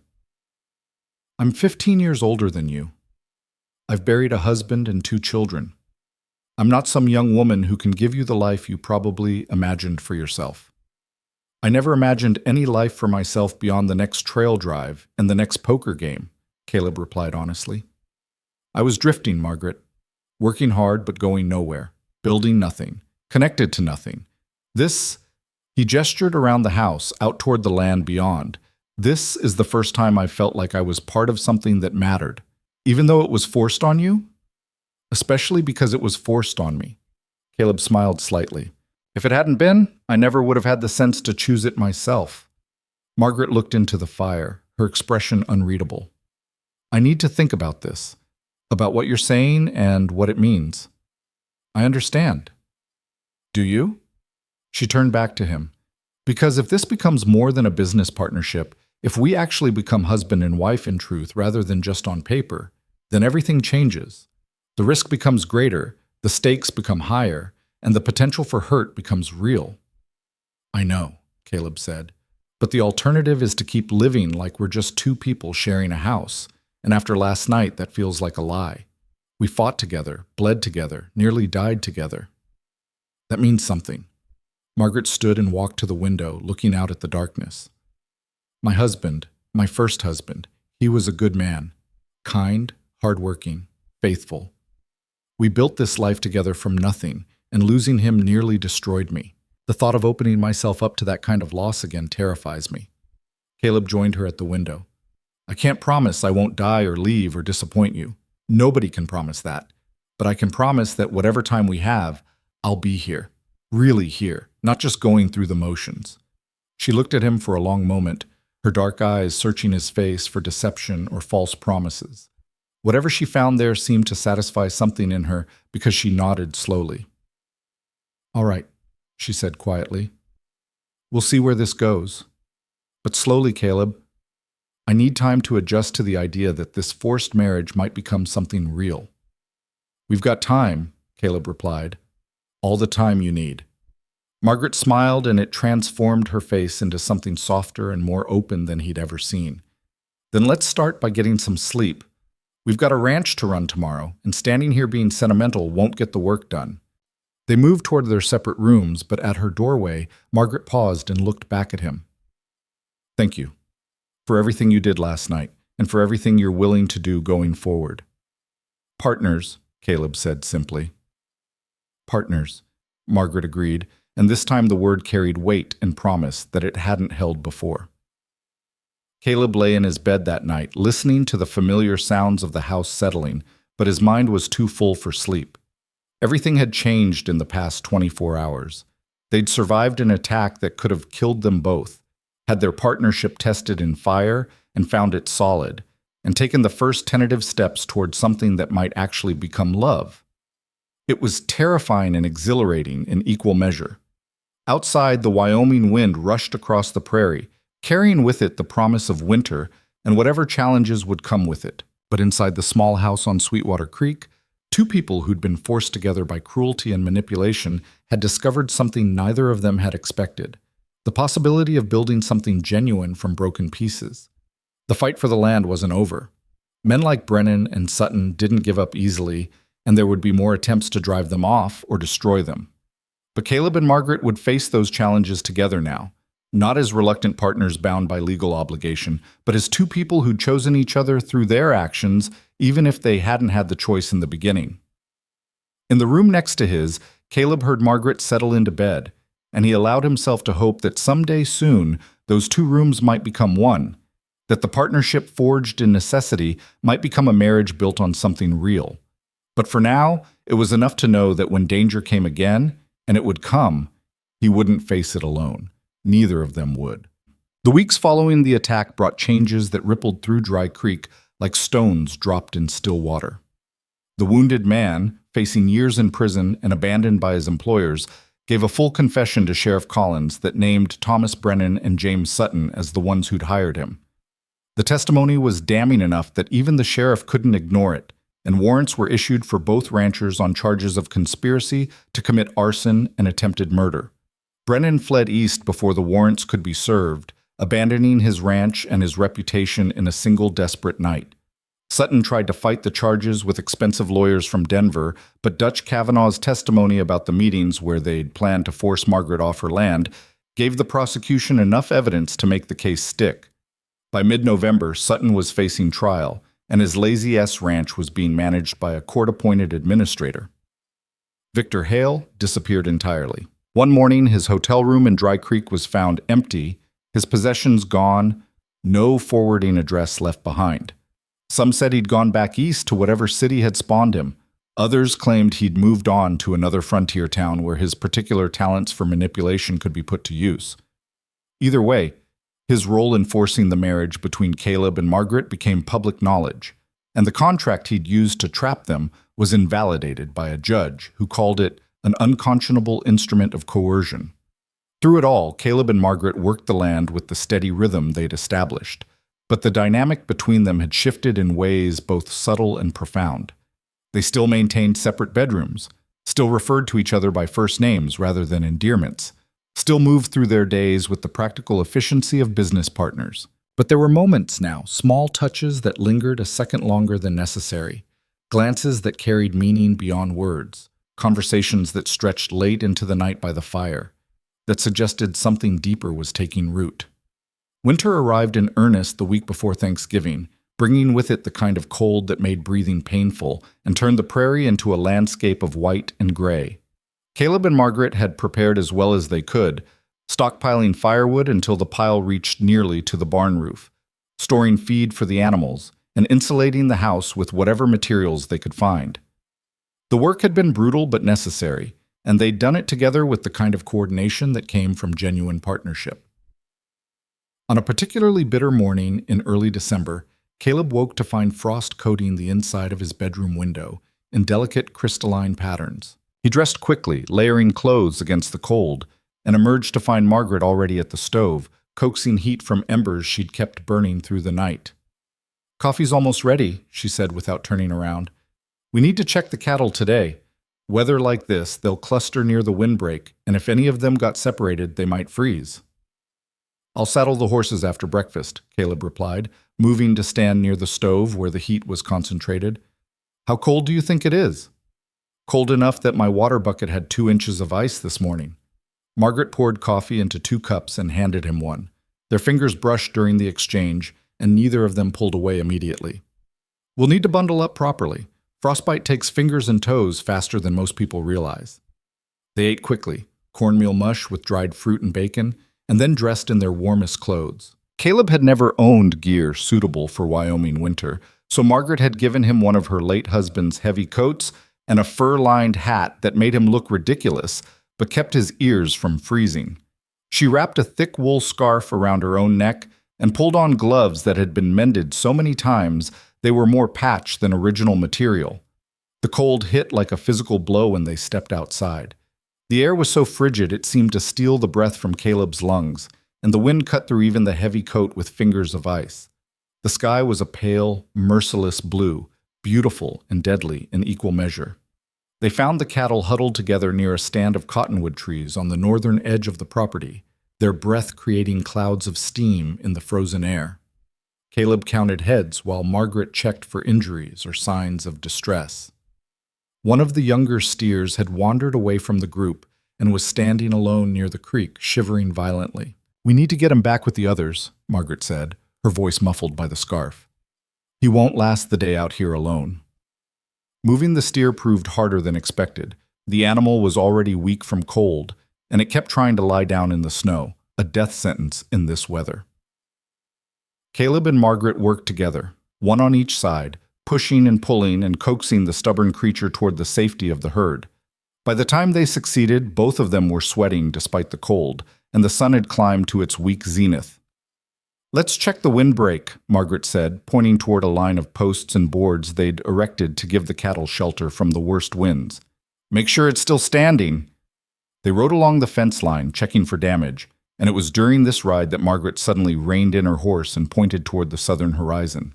I'm 15 years older than you. I've buried a husband and 2 children. I'm not some young woman who can give you the life you probably imagined for yourself. I never imagined any life for myself beyond the next trail drive and the next poker game, Caleb replied honestly. I was drifting, Margaret. Working hard but going nowhere, building nothing, connected to nothing. He gestured around the house, out toward the land beyond. This is the first time I felt like I was part of something that mattered, even though it was forced on you, especially because it was forced on me. Caleb smiled slightly. If it hadn't been, I never would have had the sense to choose it myself. Margaret looked into the fire, her expression unreadable. I need to think about this. About what you're saying and what it means. I understand. Do you? She turned back to him. Because if this becomes more than a business partnership, if we actually become husband and wife in truth rather than just on paper, then everything changes. The risk becomes greater, the stakes become higher, and the potential for hurt becomes real. I know, Caleb said, but the alternative is to keep living like we're just 2 people sharing a house. And after last night, that feels like a lie. We fought together, bled together, nearly died together. That means something. Margaret stood and walked to the window, looking out at the darkness. My husband, my first husband, he was a good man. Kind, hardworking, faithful. We built this life together from nothing, and losing him nearly destroyed me. The thought of opening myself up to that kind of loss again terrifies me. Caleb joined her at the window. I can't promise I won't die or leave or disappoint you. Nobody can promise that. But I can promise that whatever time we have, I'll be here. Really here, not just going through the motions. She looked at him for a long moment, her dark eyes searching his face for deception or false promises. Whatever she found there seemed to satisfy something in her because she nodded slowly. All right, she said quietly. We'll see where this goes. But slowly, Caleb. I need time to adjust to the idea that this forced marriage might become something real. We've got time, Caleb replied. All the time you need. Margaret smiled, and it transformed her face into something softer and more open than he'd ever seen. Then let's start by getting some sleep. We've got a ranch to run tomorrow, and standing here being sentimental won't get the work done. They moved toward their separate rooms, but at her doorway, Margaret paused and looked back at him. Thank you for everything you did last night, and for everything you're willing to do going forward. Partners, Caleb said simply. Partners, Margaret agreed, and this time the word carried weight and promise that it hadn't held before. Caleb lay in his bed that night, listening to the familiar sounds of the house settling, but his mind was too full for sleep. Everything had changed in the past 24 hours. They'd survived an attack that could have killed them both, had their partnership tested in fire and found it solid, and taken the first tentative steps toward something that might actually become love. It was terrifying and exhilarating in equal measure. Outside, the Wyoming wind rushed across the prairie, carrying with it the promise of winter and whatever challenges would come with it. But inside the small house on Sweetwater Creek, two people who'd been forced together by cruelty and manipulation had discovered something neither of them had expected: the possibility of building something genuine from broken pieces. The fight for the land wasn't over. Men like Brennan and Sutton didn't give up easily, and there would be more attempts to drive them off or destroy them. But Caleb and Margaret would face those challenges together now, not as reluctant partners bound by legal obligation, but as two people who'd chosen each other through their actions, even if they hadn't had the choice in the beginning. In the room next to his, Caleb heard Margaret settle into bed, and he allowed himself to hope that someday soon those two rooms might become one, that the partnership forged in necessity might become a marriage built on something real. But for now, it was enough to know that when danger came again, and it would come, he wouldn't face it alone. Neither of them would. The weeks following the attack brought changes that rippled through Dry Creek like stones dropped in still water. The wounded man, facing years in prison and abandoned by his employers, gave a full confession to Sheriff Collins that named Thomas Brennan and James Sutton as the ones who'd hired him. The testimony was damning enough that even the sheriff couldn't ignore it, and warrants were issued for both ranchers on charges of conspiracy to commit arson and attempted murder. Brennan fled east before the warrants could be served, abandoning his ranch and his reputation in a single desperate night. Sutton tried to fight the charges with expensive lawyers from Denver, but Dutch Kavanaugh's testimony about the meetings where they'd planned to force Margaret off her land gave the prosecution enough evidence to make the case stick. By mid-November, Sutton was facing trial, and his Lazy S ranch was being managed by a court-appointed administrator. Victor Hale disappeared entirely. One morning, his hotel room in Dry Creek was found empty, his possessions gone, no forwarding address left behind. Some said he'd gone back east to whatever city had spawned him. Others claimed he'd moved on to another frontier town where his particular talents for manipulation could be put to use. Either way, his role in forcing the marriage between Caleb and Margaret became public knowledge, and the contract he'd used to trap them was invalidated by a judge who called it an unconscionable instrument of coercion. Through it all, Caleb and Margaret worked the land with the steady rhythm they'd established, but the dynamic between them had shifted in ways both subtle and profound. They still maintained separate bedrooms, still referred to each other by first names rather than endearments, still moved through their days with the practical efficiency of business partners. But there were moments now, small touches that lingered a second longer than necessary, glances that carried meaning beyond words, conversations that stretched late into the night by the fire, that suggested something deeper was taking root. Winter arrived in earnest the week before Thanksgiving, bringing with it the kind of cold that made breathing painful and turned the prairie into a landscape of white and gray. Caleb and Margaret had prepared as well as they could, stockpiling firewood until the pile reached nearly to the barn roof, storing feed for the animals, and insulating the house with whatever materials they could find. The work had been brutal but necessary, and they'd done it together with the kind of coordination that came from genuine partnership. On a particularly bitter morning in early December, Caleb woke to find frost coating the inside of his bedroom window in delicate crystalline patterns. He dressed quickly, layering clothes against the cold, and emerged to find Margaret already at the stove, coaxing heat from embers she'd kept burning through the night. "Coffee's almost ready," she said without turning around. "We need to check the cattle today. Weather like this, they'll cluster near the windbreak, and if any of them got separated, they might freeze." "I'll saddle the horses after breakfast," Caleb replied, moving to stand near the stove where the heat was concentrated. "How cold do you think it is?" "Cold enough that my water bucket had 2 inches of ice this morning." Margaret poured coffee into 2 cups and handed him one. Their fingers brushed during the exchange, and neither of them pulled away immediately. "We'll need to bundle up properly. Frostbite takes fingers and toes faster than most people realize." They ate quickly, cornmeal mush with dried fruit and bacon, and then dressed in their warmest clothes. Caleb had never owned gear suitable for Wyoming winter, so Margaret had given him one of her late husband's heavy coats and a fur-lined hat that made him look ridiculous, but kept his ears from freezing. She wrapped a thick wool scarf around her own neck and pulled on gloves that had been mended so many times they were more patch than original material. The cold hit like a physical blow when they stepped outside. The air was so frigid it seemed to steal the breath from Caleb's lungs, and the wind cut through even the heavy coat with fingers of ice. The sky was a pale, merciless blue, beautiful and deadly in equal measure. They found the cattle huddled together near a stand of cottonwood trees on the northern edge of the property, their breath creating clouds of steam in the frozen air. Caleb counted heads while Margaret checked for injuries or signs of distress. One of the younger steers had wandered away from the group and was standing alone near the creek, shivering violently. "We need to get him back with the others," Margaret said, her voice muffled by the scarf. "He won't last the day out here alone." Moving the steer proved harder than expected. The animal was already weak from cold, and it kept trying to lie down in the snow, a death sentence in this weather. Caleb and Margaret worked together, one on each side, pushing and pulling and coaxing the stubborn creature toward the safety of the herd. By the time they succeeded, both of them were sweating despite the cold, and the sun had climbed to its weak zenith. "Let's check the windbreak," Margaret said, pointing toward a line of posts and boards they'd erected to give the cattle shelter from the worst winds. "Make sure it's still standing." They rode along the fence line, checking for damage, and it was during this ride that Margaret suddenly reined in her horse and pointed toward the southern horizon.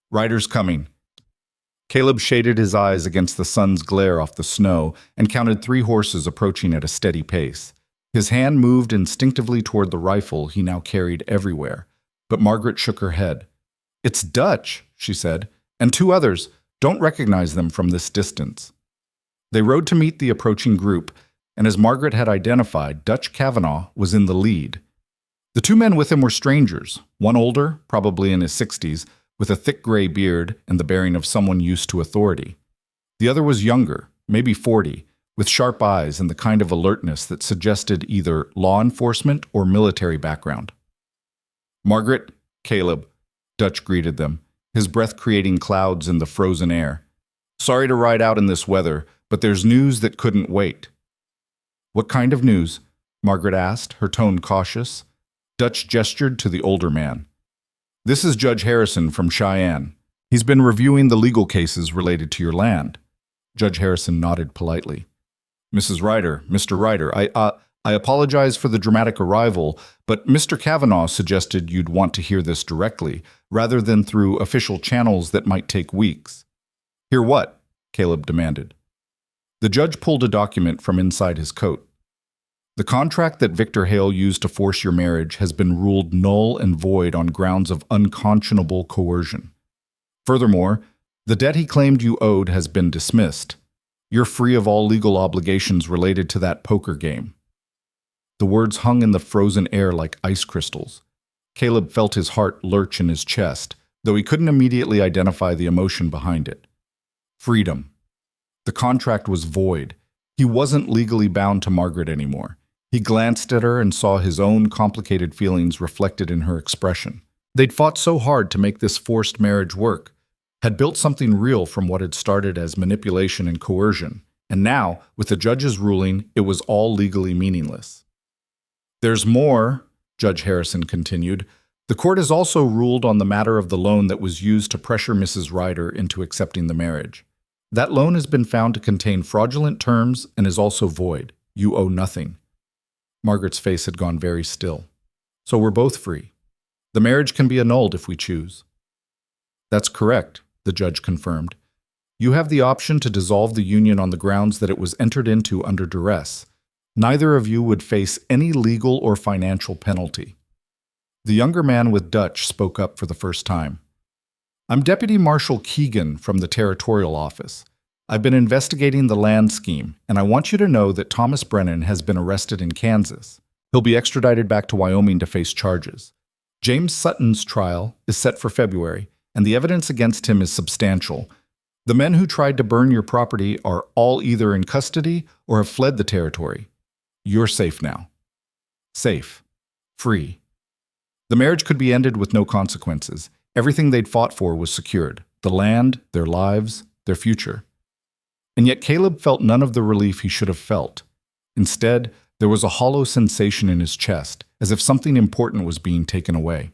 "Riders coming." Caleb shaded his eyes against the sun's glare off the snow and counted 3 horses approaching at a steady pace. His hand moved instinctively toward the rifle he now carried everywhere, but Margaret shook her head. "It's Dutch," she said, "and 2 others. Don't recognize them from this distance." They rode to meet the approaching group, and as Margaret had identified, Dutch Kavanaugh was in the lead. The 2 men with him were strangers, one older, probably in his 60s, with a thick gray beard and the bearing of someone used to authority. The other was younger, maybe 40, with sharp eyes and the kind of alertness that suggested either law enforcement or military background. "Margaret, Caleb," Dutch greeted them, his breath creating clouds in the frozen air. "Sorry to ride out in this weather, but there's news that couldn't wait." "What kind of news?" Margaret asked, her tone cautious. Dutch gestured to the older man. "This is Judge Harrison from Cheyenne. He's been reviewing the legal cases related to your land." Judge Harrison nodded politely. "Mrs. Ryder, Mr. Ryder, I apologize for the dramatic arrival, but Mr. Kavanaugh suggested you'd want to hear this directly, rather than through official channels that might take weeks." "Hear what?" Caleb demanded. The judge pulled a document from inside his coat. "The contract that Victor Hale used to force your marriage has been ruled null and void on grounds of unconscionable coercion. Furthermore, the debt he claimed you owed has been dismissed. You're free of all legal obligations related to that poker game." The words hung in the frozen air like ice crystals. Caleb felt his heart lurch in his chest, though he couldn't immediately identify the emotion behind it. Freedom. The contract was void. He wasn't legally bound to Margaret anymore. He glanced at her and saw his own complicated feelings reflected in her expression. They'd fought so hard to make this forced marriage work, had built something real from what had started as manipulation and coercion, and now, with the judge's ruling, it was all legally meaningless. There's more, Judge Harrison continued. The court has also ruled on the matter of the loan that was used to pressure Mrs. Ryder into accepting the marriage. That loan has been found to contain fraudulent terms and is also void. You owe nothing. Margaret's face had gone very still. So we're both free. The marriage can be annulled if we choose. That's correct, the judge confirmed. You have the option to dissolve the union on the grounds that it was entered into under duress. Neither of you would face any legal or financial penalty. The younger man with Dutch spoke up for the first time. I'm Deputy Marshal Keegan from the Territorial Office. I've been investigating the land scheme, and I want you to know that Thomas Brennan has been arrested in Kansas. He'll be extradited back to Wyoming to face charges. James Sutton's trial is set for February, and the evidence against him is substantial. The men who tried to burn your property are all either in custody or have fled the territory. You're safe now. Safe. Free. The marriage could be ended with no consequences. Everything they'd fought for was secured. The land, their lives, their future. And yet Caleb felt none of the relief he should have felt. Instead, there was a hollow sensation in his chest, as if something important was being taken away.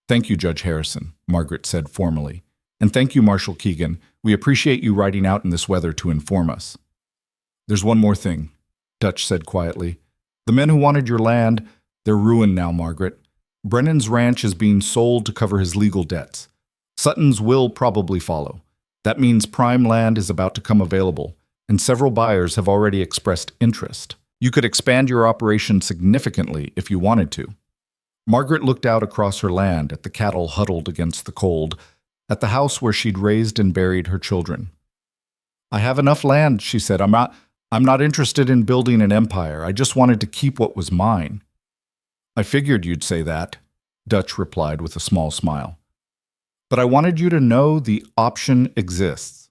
Thank you, Judge Harrison, Margaret said formally. And thank you, Marshal Keegan. We appreciate you riding out in this weather to inform us. There's one more thing, Dutch said quietly. The men who wanted your land, they're ruined now, Margaret. Brennan's ranch is being sold to cover his legal debts. Sutton's will probably follow. That means prime land is about to come available, and several buyers have already expressed interest. You could expand your operation significantly if you wanted to. Margaret looked out across her land at the cattle huddled against the cold, at the house where she'd raised and buried her children. I have enough land, she said. I'm not interested in building an empire. I just wanted to keep what was mine. I figured you'd say that, Dutch replied with a small smile. But I wanted you to know the option exists.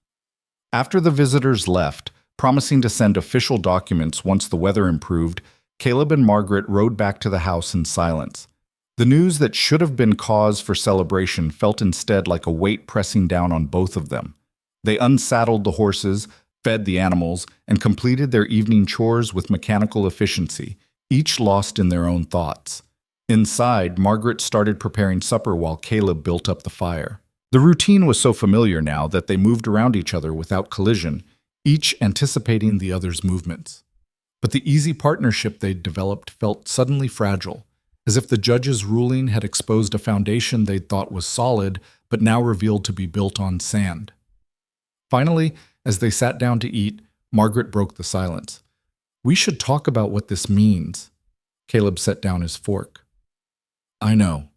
After the visitors left, promising to send official documents once the weather improved, Caleb and Margaret rode back to the house in silence. The news that should have been cause for celebration felt instead like a weight pressing down on both of them. They unsaddled the horses, fed the animals, and completed their evening chores with mechanical efficiency, each lost in their own thoughts. Inside, Margaret started preparing supper while Caleb built up the fire. The routine was so familiar now that they moved around each other without collision, each anticipating the other's movements. But the easy partnership they'd developed felt suddenly fragile, as if the judge's ruling had exposed a foundation they'd thought was solid, but now revealed to be built on sand. Finally, as they sat down to eat, Margaret broke the silence. We should talk about what this means. Caleb set down his fork. I know.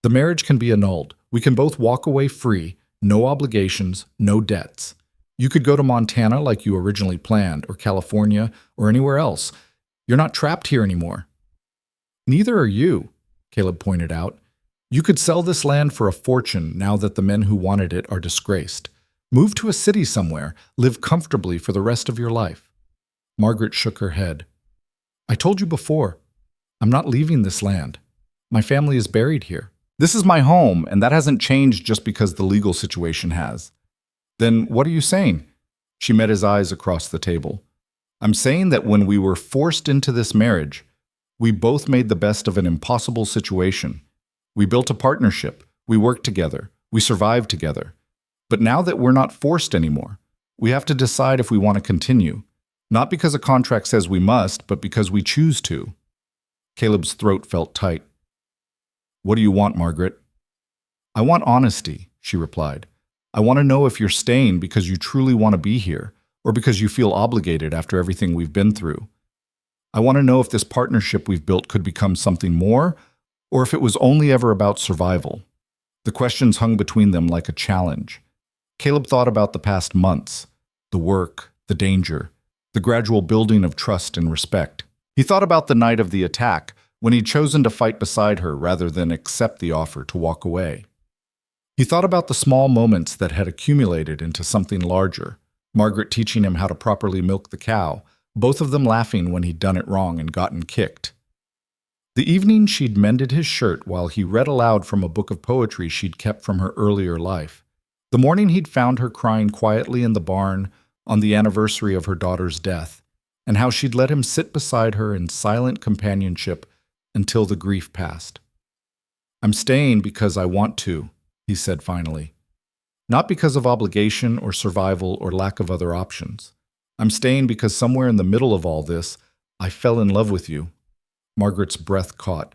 The marriage can be annulled. We can both walk away free, no obligations, no debts. You could go to Montana like you originally planned, or California, or anywhere else. You're not trapped here anymore. Neither are you, Caleb pointed out. You could sell this land for a fortune now that the men who wanted it are disgraced. Move to a city somewhere, live comfortably for the rest of your life. Margaret shook her head. I told you before, I'm not leaving this land. My family is buried here. This is my home, and that hasn't changed just because the legal situation has. Then what are you saying? She met his eyes across the table. I'm saying that when we were forced into this marriage, we both made the best of an impossible situation. We built a partnership. We worked together. We survived together. But now that we're not forced anymore, we have to decide if we want to continue. Not because a contract says we must, but because we choose to. Caleb's throat felt tight. What do you want, Margaret? I want honesty, she replied. I want to know if you're staying because you truly want to be here, or because you feel obligated after everything we've been through. I want to know if this partnership we've built could become something more, or if it was only ever about survival. The questions hung between them like a challenge. Caleb thought about the past months, the work, the danger, the gradual building of trust and respect. He thought about the night of the attack, when he'd chosen to fight beside her rather than accept the offer to walk away. He thought about the small moments that had accumulated into something larger. Margaret teaching him how to properly milk the cow, both of them laughing when he'd done it wrong and gotten kicked. The evening she'd mended his shirt while he read aloud from a book of poetry she'd kept from her earlier life. The morning he'd found her crying quietly in the barn on the anniversary of her daughter's death, and how she'd let him sit beside her in silent companionship until the grief passed. "I'm staying because I want to," he said finally. "Not because of obligation or survival or lack of other options. I'm staying because somewhere in the middle of all this, I fell in love with you." Margaret's breath caught.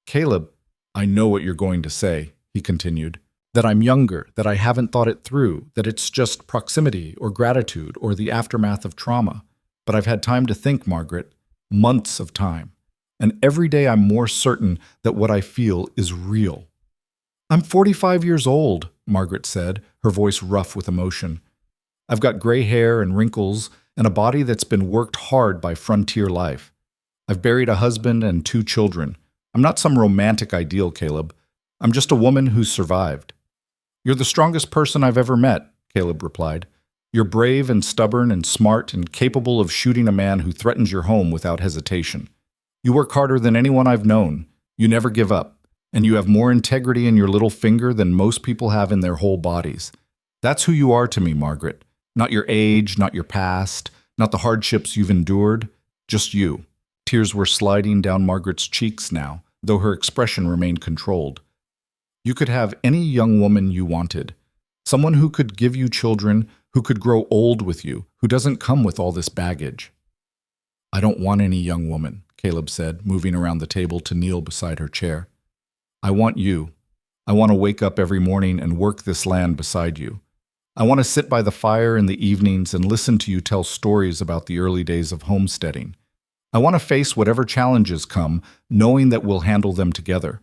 "Caleb, I know what you're going to say," he continued. "That I'm younger, that I haven't thought it through, that it's just proximity or gratitude or the aftermath of trauma. But I've had time to think, Margaret, months of time. And every day I'm more certain that what I feel is real." "I'm 45 years old," Margaret said, her voice rough with emotion. "I've got gray hair and wrinkles and a body that's been worked hard by frontier life. I've buried a husband and 2 children. I'm not some romantic ideal, Caleb. I'm just a woman who's survived." "You're the strongest person I've ever met," Caleb replied. "You're brave and stubborn and smart and capable of shooting a man who threatens your home without hesitation. You work harder than anyone I've known. You never give up. And you have more integrity in your little finger than most people have in their whole bodies. That's who you are to me, Margaret. Not your age, not your past, not the hardships you've endured. Just you." Tears were sliding down Margaret's cheeks now, though her expression remained controlled. "You could have any young woman you wanted. Someone who could give you children, who could grow old with you, who doesn't come with all this baggage." "I don't want any young woman," Caleb said, moving around the table to kneel beside her chair. "I want you. I want to wake up every morning and work this land beside you. I want to sit by the fire in the evenings and listen to you tell stories about the early days of homesteading. I want to face whatever challenges come, knowing that we'll handle them together.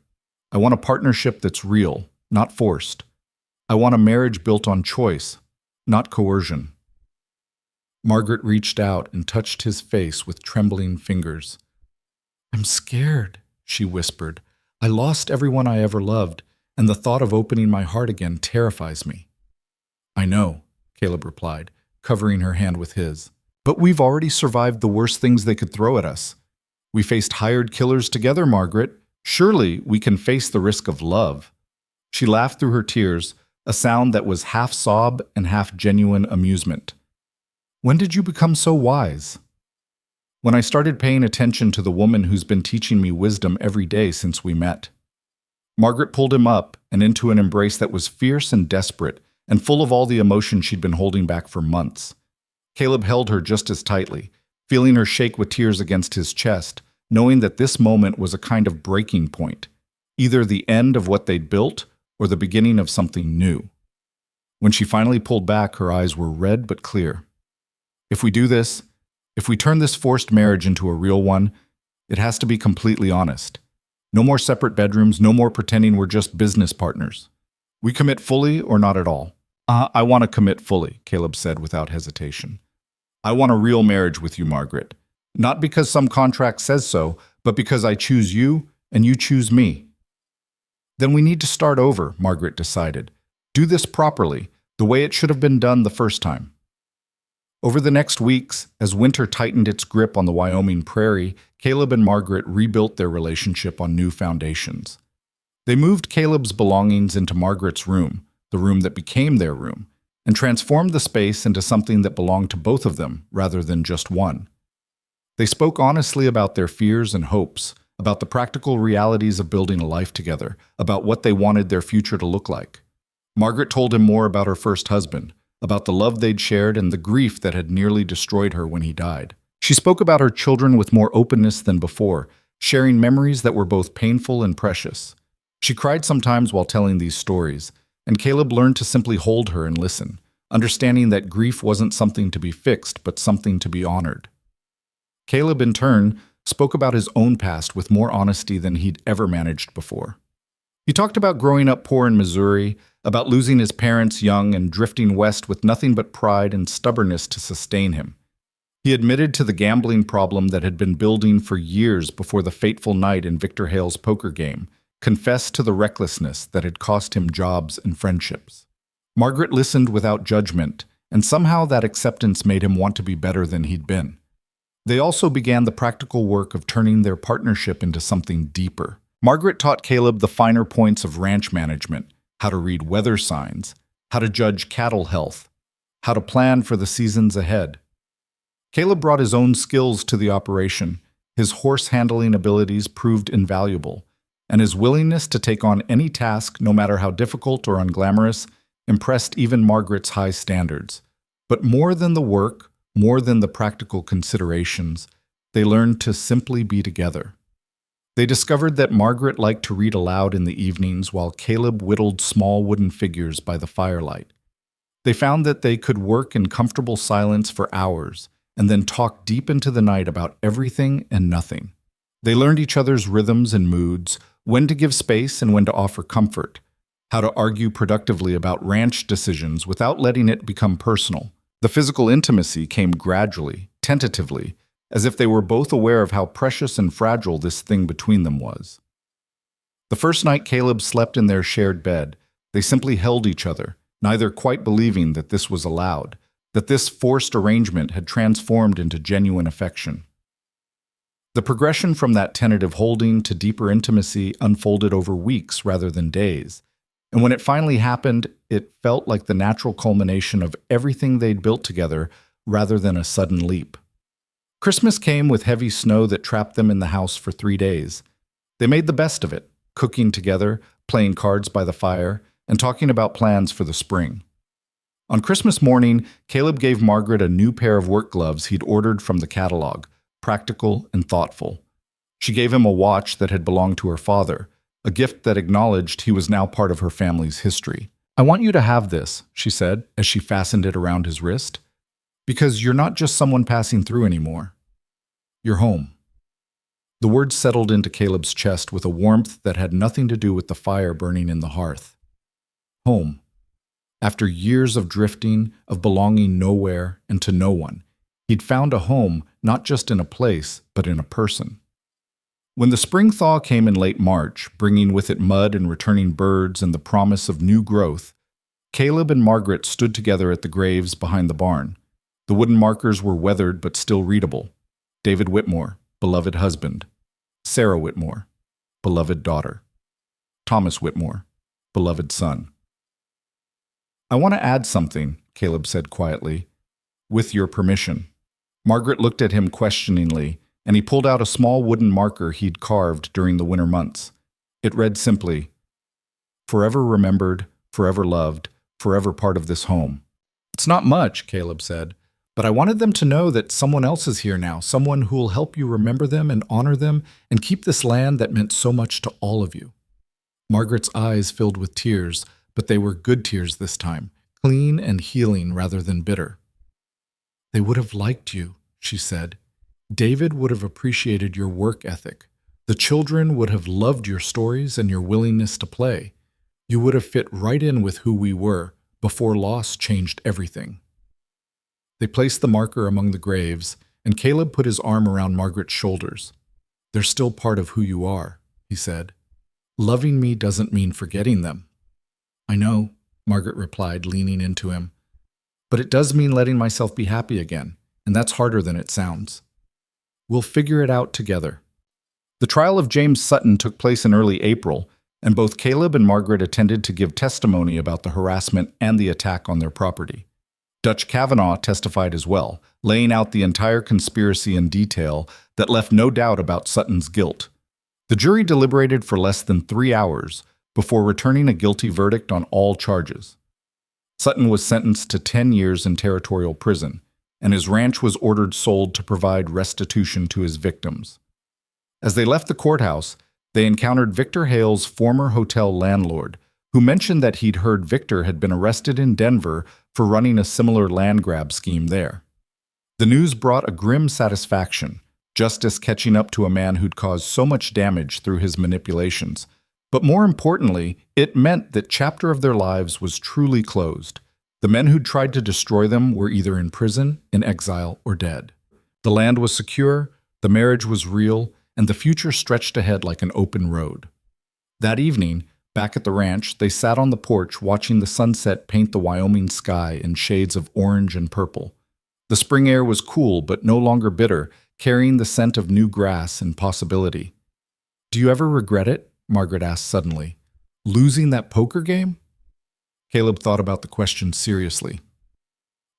I want a partnership that's real, not forced. I want a marriage built on choice, not coercion." Margaret reached out and touched his face with trembling fingers. "I'm scared," she whispered. "I lost everyone I ever loved, and the thought of opening my heart again terrifies me." "I know," Caleb replied, covering her hand with his. "But we've already survived the worst things they could throw at us. We faced hired killers together, Margaret. Surely we can face the risk of love." She laughed through her tears, a sound that was half sob and half genuine amusement. "When did you become so wise?" "When I started paying attention to the woman who's been teaching me wisdom every day since we met." Margaret pulled him up and into an embrace that was fierce and desperate and full of all the emotion she'd been holding back for months. Caleb held her just as tightly, feeling her shake with tears against his chest, knowing that this moment was a kind of breaking point, either the end of what they'd built or the beginning of something new. When she finally pulled back, her eyes were red but clear. "If we do this, if we turn this forced marriage into a real one, it has to be completely honest. No more separate bedrooms, no more pretending we're just business partners. We commit fully or not at all." I want to commit fully," Caleb said without hesitation. "I want a real marriage with you, Margaret. Not because some contract says so, but because I choose you and you choose me." "Then we need to start over," Margaret decided. "Do this properly, the way it should have been done the first time." Over the next weeks, as winter tightened its grip on the Wyoming prairie, Caleb and Margaret rebuilt their relationship on new foundations. They moved Caleb's belongings into Margaret's room, the room that became their room, and transformed the space into something that belonged to both of them rather than just one. They spoke honestly about their fears and hopes, about the practical realities of building a life together, about what they wanted their future to look like. Margaret told him more about her first husband, about the love they'd shared and the grief that had nearly destroyed her when he died. She spoke about her children with more openness than before, sharing memories that were both painful and precious. She cried sometimes while telling these stories, and Caleb learned to simply hold her and listen, understanding that grief wasn't something to be fixed, but something to be honored. Caleb, in turn, spoke about his own past with more honesty than he'd ever managed before. He talked about growing up poor in Missouri, about losing his parents young and drifting west with nothing but pride and stubbornness to sustain him. He admitted to the gambling problem that had been building for years before the fateful night in Victor Hale's poker game, confess to the recklessness that had cost him jobs and friendships. Margaret listened without judgment, and somehow that acceptance made him want to be better than he'd been. They also began the practical work of turning their partnership into something deeper. Margaret taught Caleb the finer points of ranch management, how to read weather signs, how to judge cattle health, how to plan for the seasons ahead. Caleb brought his own skills to the operation. His horse-handling abilities proved invaluable, and his willingness to take on any task, no matter how difficult or unglamorous, impressed even Margaret's high standards. But more than the work, more than the practical considerations, they learned to simply be together. They discovered that Margaret liked to read aloud in the evenings while Caleb whittled small wooden figures by the firelight. They found that they could work in comfortable silence for hours and then talk deep into the night about everything and nothing. They learned each other's rhythms and moods, when to give space and when to offer comfort, how to argue productively about ranch decisions without letting it become personal. The physical intimacy came gradually, tentatively, as if they were both aware of how precious and fragile this thing between them was. The first night Caleb slept in their shared bed, they simply held each other, neither quite believing that this was allowed, that this forced arrangement had transformed into genuine affection. The progression from that tentative holding to deeper intimacy unfolded over weeks rather than days, and when it finally happened, it felt like the natural culmination of everything they'd built together rather than a sudden leap. Christmas came with heavy snow that trapped them in the house for 3 days. They made the best of it, cooking together, playing cards by the fire, and talking about plans for the spring. On Christmas morning, Caleb gave Margaret a new pair of work gloves he'd ordered from the catalog, practical and thoughtful. She gave him a watch that had belonged to her father, a gift that acknowledged he was now part of her family's history. "I want you to have this," she said, as she fastened it around his wrist, "because you're not just someone passing through anymore. You're home." The words settled into Caleb's chest with a warmth that had nothing to do with the fire burning in the hearth. Home. After years of drifting, of belonging nowhere and to no one, he'd found a home not just in a place, but in a person. When the spring thaw came in late March, bringing with it mud and returning birds and the promise of new growth, Caleb and Margaret stood together at the graves behind the barn. The wooden markers were weathered but still readable. David Whitmore, beloved husband. Sarah Whitmore, beloved daughter. Thomas Whitmore, beloved son. "I want to add something," Caleb said quietly, "with your permission." Margaret looked at him questioningly, and he pulled out a small wooden marker he'd carved during the winter months. It read simply, "Forever remembered, forever loved, forever part of this home." "It's not much," Caleb said, "but I wanted them to know that someone else is here now, someone who will help you remember them and honor them and keep this land that meant so much to all of you." Margaret's eyes filled with tears, but they were good tears this time, clean and healing rather than bitter. "They would have liked you," she said. "David would have appreciated your work ethic. The children would have loved your stories and your willingness to play. You would have fit right in with who we were before loss changed everything." They placed the marker among the graves, and Caleb put his arm around Margaret's shoulders. "They're still part of who you are," he said. "Loving me doesn't mean forgetting them." "I know," Margaret replied, leaning into him. "But it does mean letting myself be happy again, and that's harder than it sounds. We'll figure it out together." The trial of James Sutton took place in early April, and both Caleb and Margaret attended to give testimony about the harassment and the attack on their property. Dutch Kavanaugh testified as well, laying out the entire conspiracy in detail that left no doubt about Sutton's guilt. The jury deliberated for less than 3 hours before returning a guilty verdict on all charges. Sutton was sentenced to 10 years in territorial prison, and his ranch was ordered sold to provide restitution to his victims. As they left the courthouse, they encountered Victor Hale's former hotel landlord, who mentioned that he'd heard Victor had been arrested in Denver for running a similar land grab scheme there. The news brought a grim satisfaction, justice catching up to a man who'd caused so much damage through his manipulations. But more importantly, it meant that chapter of their lives was truly closed. The men who'd tried to destroy them were either in prison, in exile, or dead. The land was secure, the marriage was real, and the future stretched ahead like an open road. That evening, back at the ranch, they sat on the porch watching the sunset paint the Wyoming sky in shades of orange and purple. The spring air was cool but no longer bitter, carrying the scent of new grass and possibility. "Do you ever regret it?" Margaret asked suddenly. "Losing that poker game?" Caleb thought about the question seriously.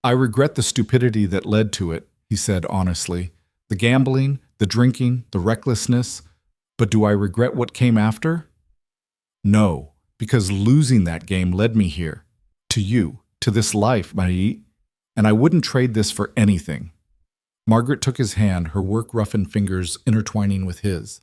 "I regret the stupidity that led to it," he said honestly. "The gambling, the drinking, the recklessness. But do I regret what came after? No, because losing that game led me here. To you, to this life, Marie. And I wouldn't trade this for anything." Margaret took his hand, her work-roughened fingers intertwining with his.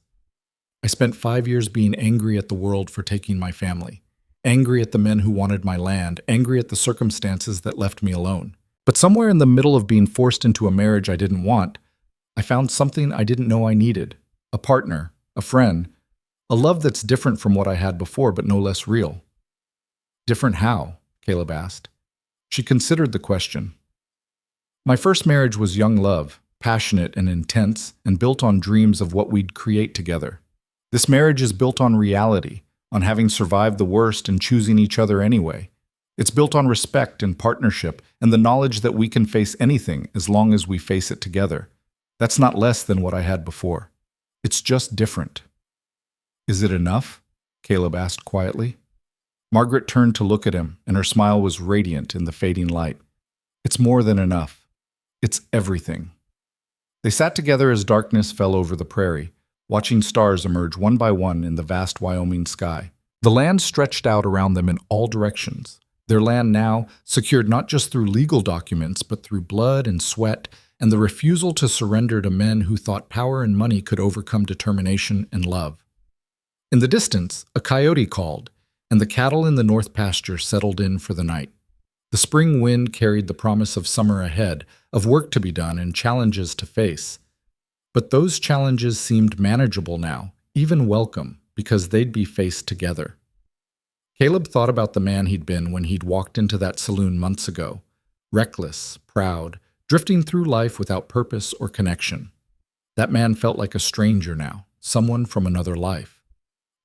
"I spent 5 years being angry at the world for taking my family. Angry at the men who wanted my land, angry at the circumstances that left me alone. But somewhere in the middle of being forced into a marriage I didn't want, I found something I didn't know I needed. A partner, a friend, a love that's different from what I had before but no less real." "Different how?" Caleb asked. She considered the question. "My first marriage was young love, passionate and intense, and built on dreams of what we'd create together. This marriage is built on reality, on having survived the worst and choosing each other anyway. It's built on respect and partnership and the knowledge that we can face anything as long as we face it together. That's not less than what I had before. It's just different." "Is it enough?" Caleb asked quietly. Margaret turned to look at him, and her smile was radiant in the fading light. "It's more than enough. It's everything." They sat together as darkness fell over the prairie, watching stars emerge one by one in the vast Wyoming sky. The land stretched out around them in all directions. Their land now, secured not just through legal documents, but through blood and sweat, and the refusal to surrender to men who thought power and money could overcome determination and love. In the distance, a coyote called, and the cattle in the north pasture settled in for the night. The spring wind carried the promise of summer ahead, of work to be done and challenges to face. But those challenges seemed manageable now, even welcome, because they'd be faced together. Caleb thought about the man he'd been when he'd walked into that saloon months ago. Reckless, proud, drifting through life without purpose or connection. That man felt like a stranger now, someone from another life.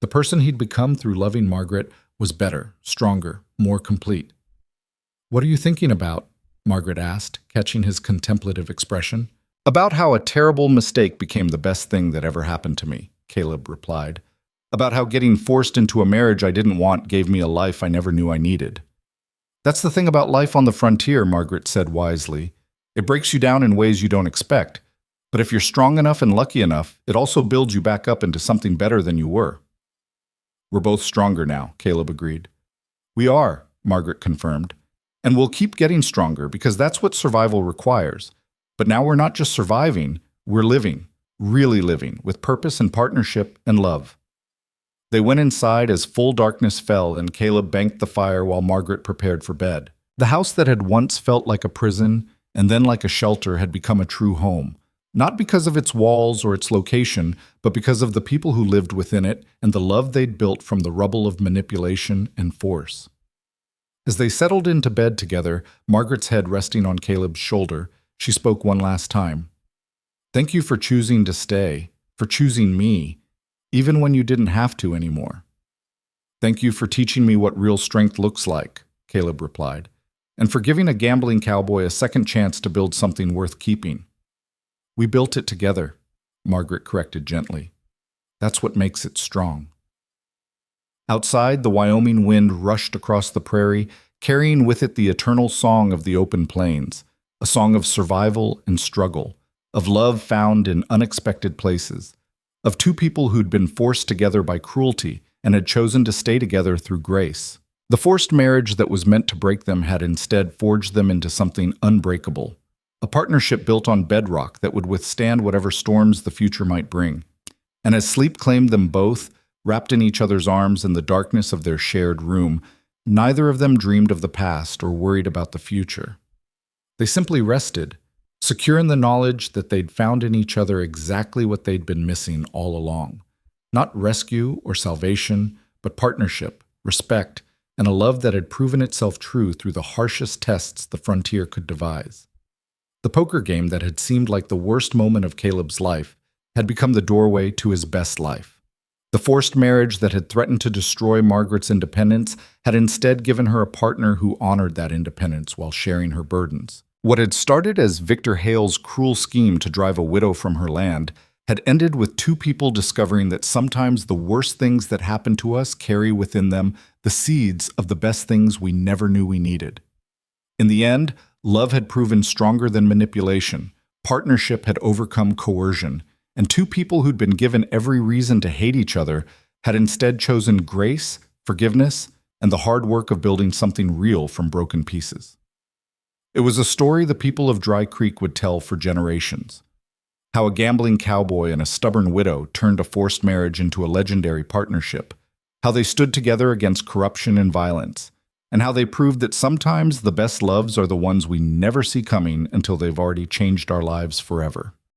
The person he'd become through loving Margaret was better, stronger, more complete. "What are you thinking about?" Margaret asked, catching his contemplative expression. "About how a terrible mistake became the best thing that ever happened to me," Caleb replied. "About how getting forced into a marriage I didn't want gave me a life I never knew I needed." "That's the thing about life on the frontier," Margaret said wisely. "It breaks you down in ways you don't expect. But if you're strong enough and lucky enough, it also builds you back up into something better than you were." "We're both stronger now," Caleb agreed. "We are," Margaret confirmed. "And we'll keep getting stronger because that's what survival requires. But now we're not just surviving, we're living, really living, with purpose and partnership and love." They went inside as full darkness fell and Caleb banked the fire while Margaret prepared for bed. The house that had once felt like a prison and then like a shelter had become a true home, not because of its walls or its location, but because of the people who lived within it and the love they'd built from the rubble of manipulation and force. As they settled into bed together, Margaret's head resting on Caleb's shoulder, she spoke one last time. "Thank you for choosing to stay, for choosing me, even when you didn't have to anymore." "Thank you for teaching me what real strength looks like," Caleb replied, "and for giving a gambling cowboy a second chance to build something worth keeping." "We built it together," Margaret corrected gently. "That's what makes it strong." Outside, the Wyoming wind rushed across the prairie, carrying with it the eternal song of the open plains, a song of survival and struggle, of love found in unexpected places, of two people who'd been forced together by cruelty and had chosen to stay together through grace. The forced marriage that was meant to break them had instead forged them into something unbreakable, a partnership built on bedrock that would withstand whatever storms the future might bring. And as sleep claimed them both, wrapped in each other's arms in the darkness of their shared room, neither of them dreamed of the past or worried about the future. They simply rested, secure in the knowledge that they'd found in each other exactly what they'd been missing all along. Not rescue or salvation, but partnership, respect, and a love that had proven itself true through the harshest tests the frontier could devise. The poker game that had seemed like the worst moment of Caleb's life had become the doorway to his best life. The forced marriage that had threatened to destroy Margaret's independence had instead given her a partner who honored that independence while sharing her burdens. What had started as Victor Hale's cruel scheme to drive a widow from her land had ended with two people discovering that sometimes the worst things that happen to us carry within them the seeds of the best things we never knew we needed. In the end, love had proven stronger than manipulation, partnership had overcome coercion, and two people who'd been given every reason to hate each other had instead chosen grace, forgiveness, and the hard work of building something real from broken pieces. It was a story the people of Dry Creek would tell for generations. How a gambling cowboy and a stubborn widow turned a forced marriage into a legendary partnership. How they stood together against corruption and violence. And how they proved that sometimes the best loves are the ones we never see coming until they've already changed our lives forever.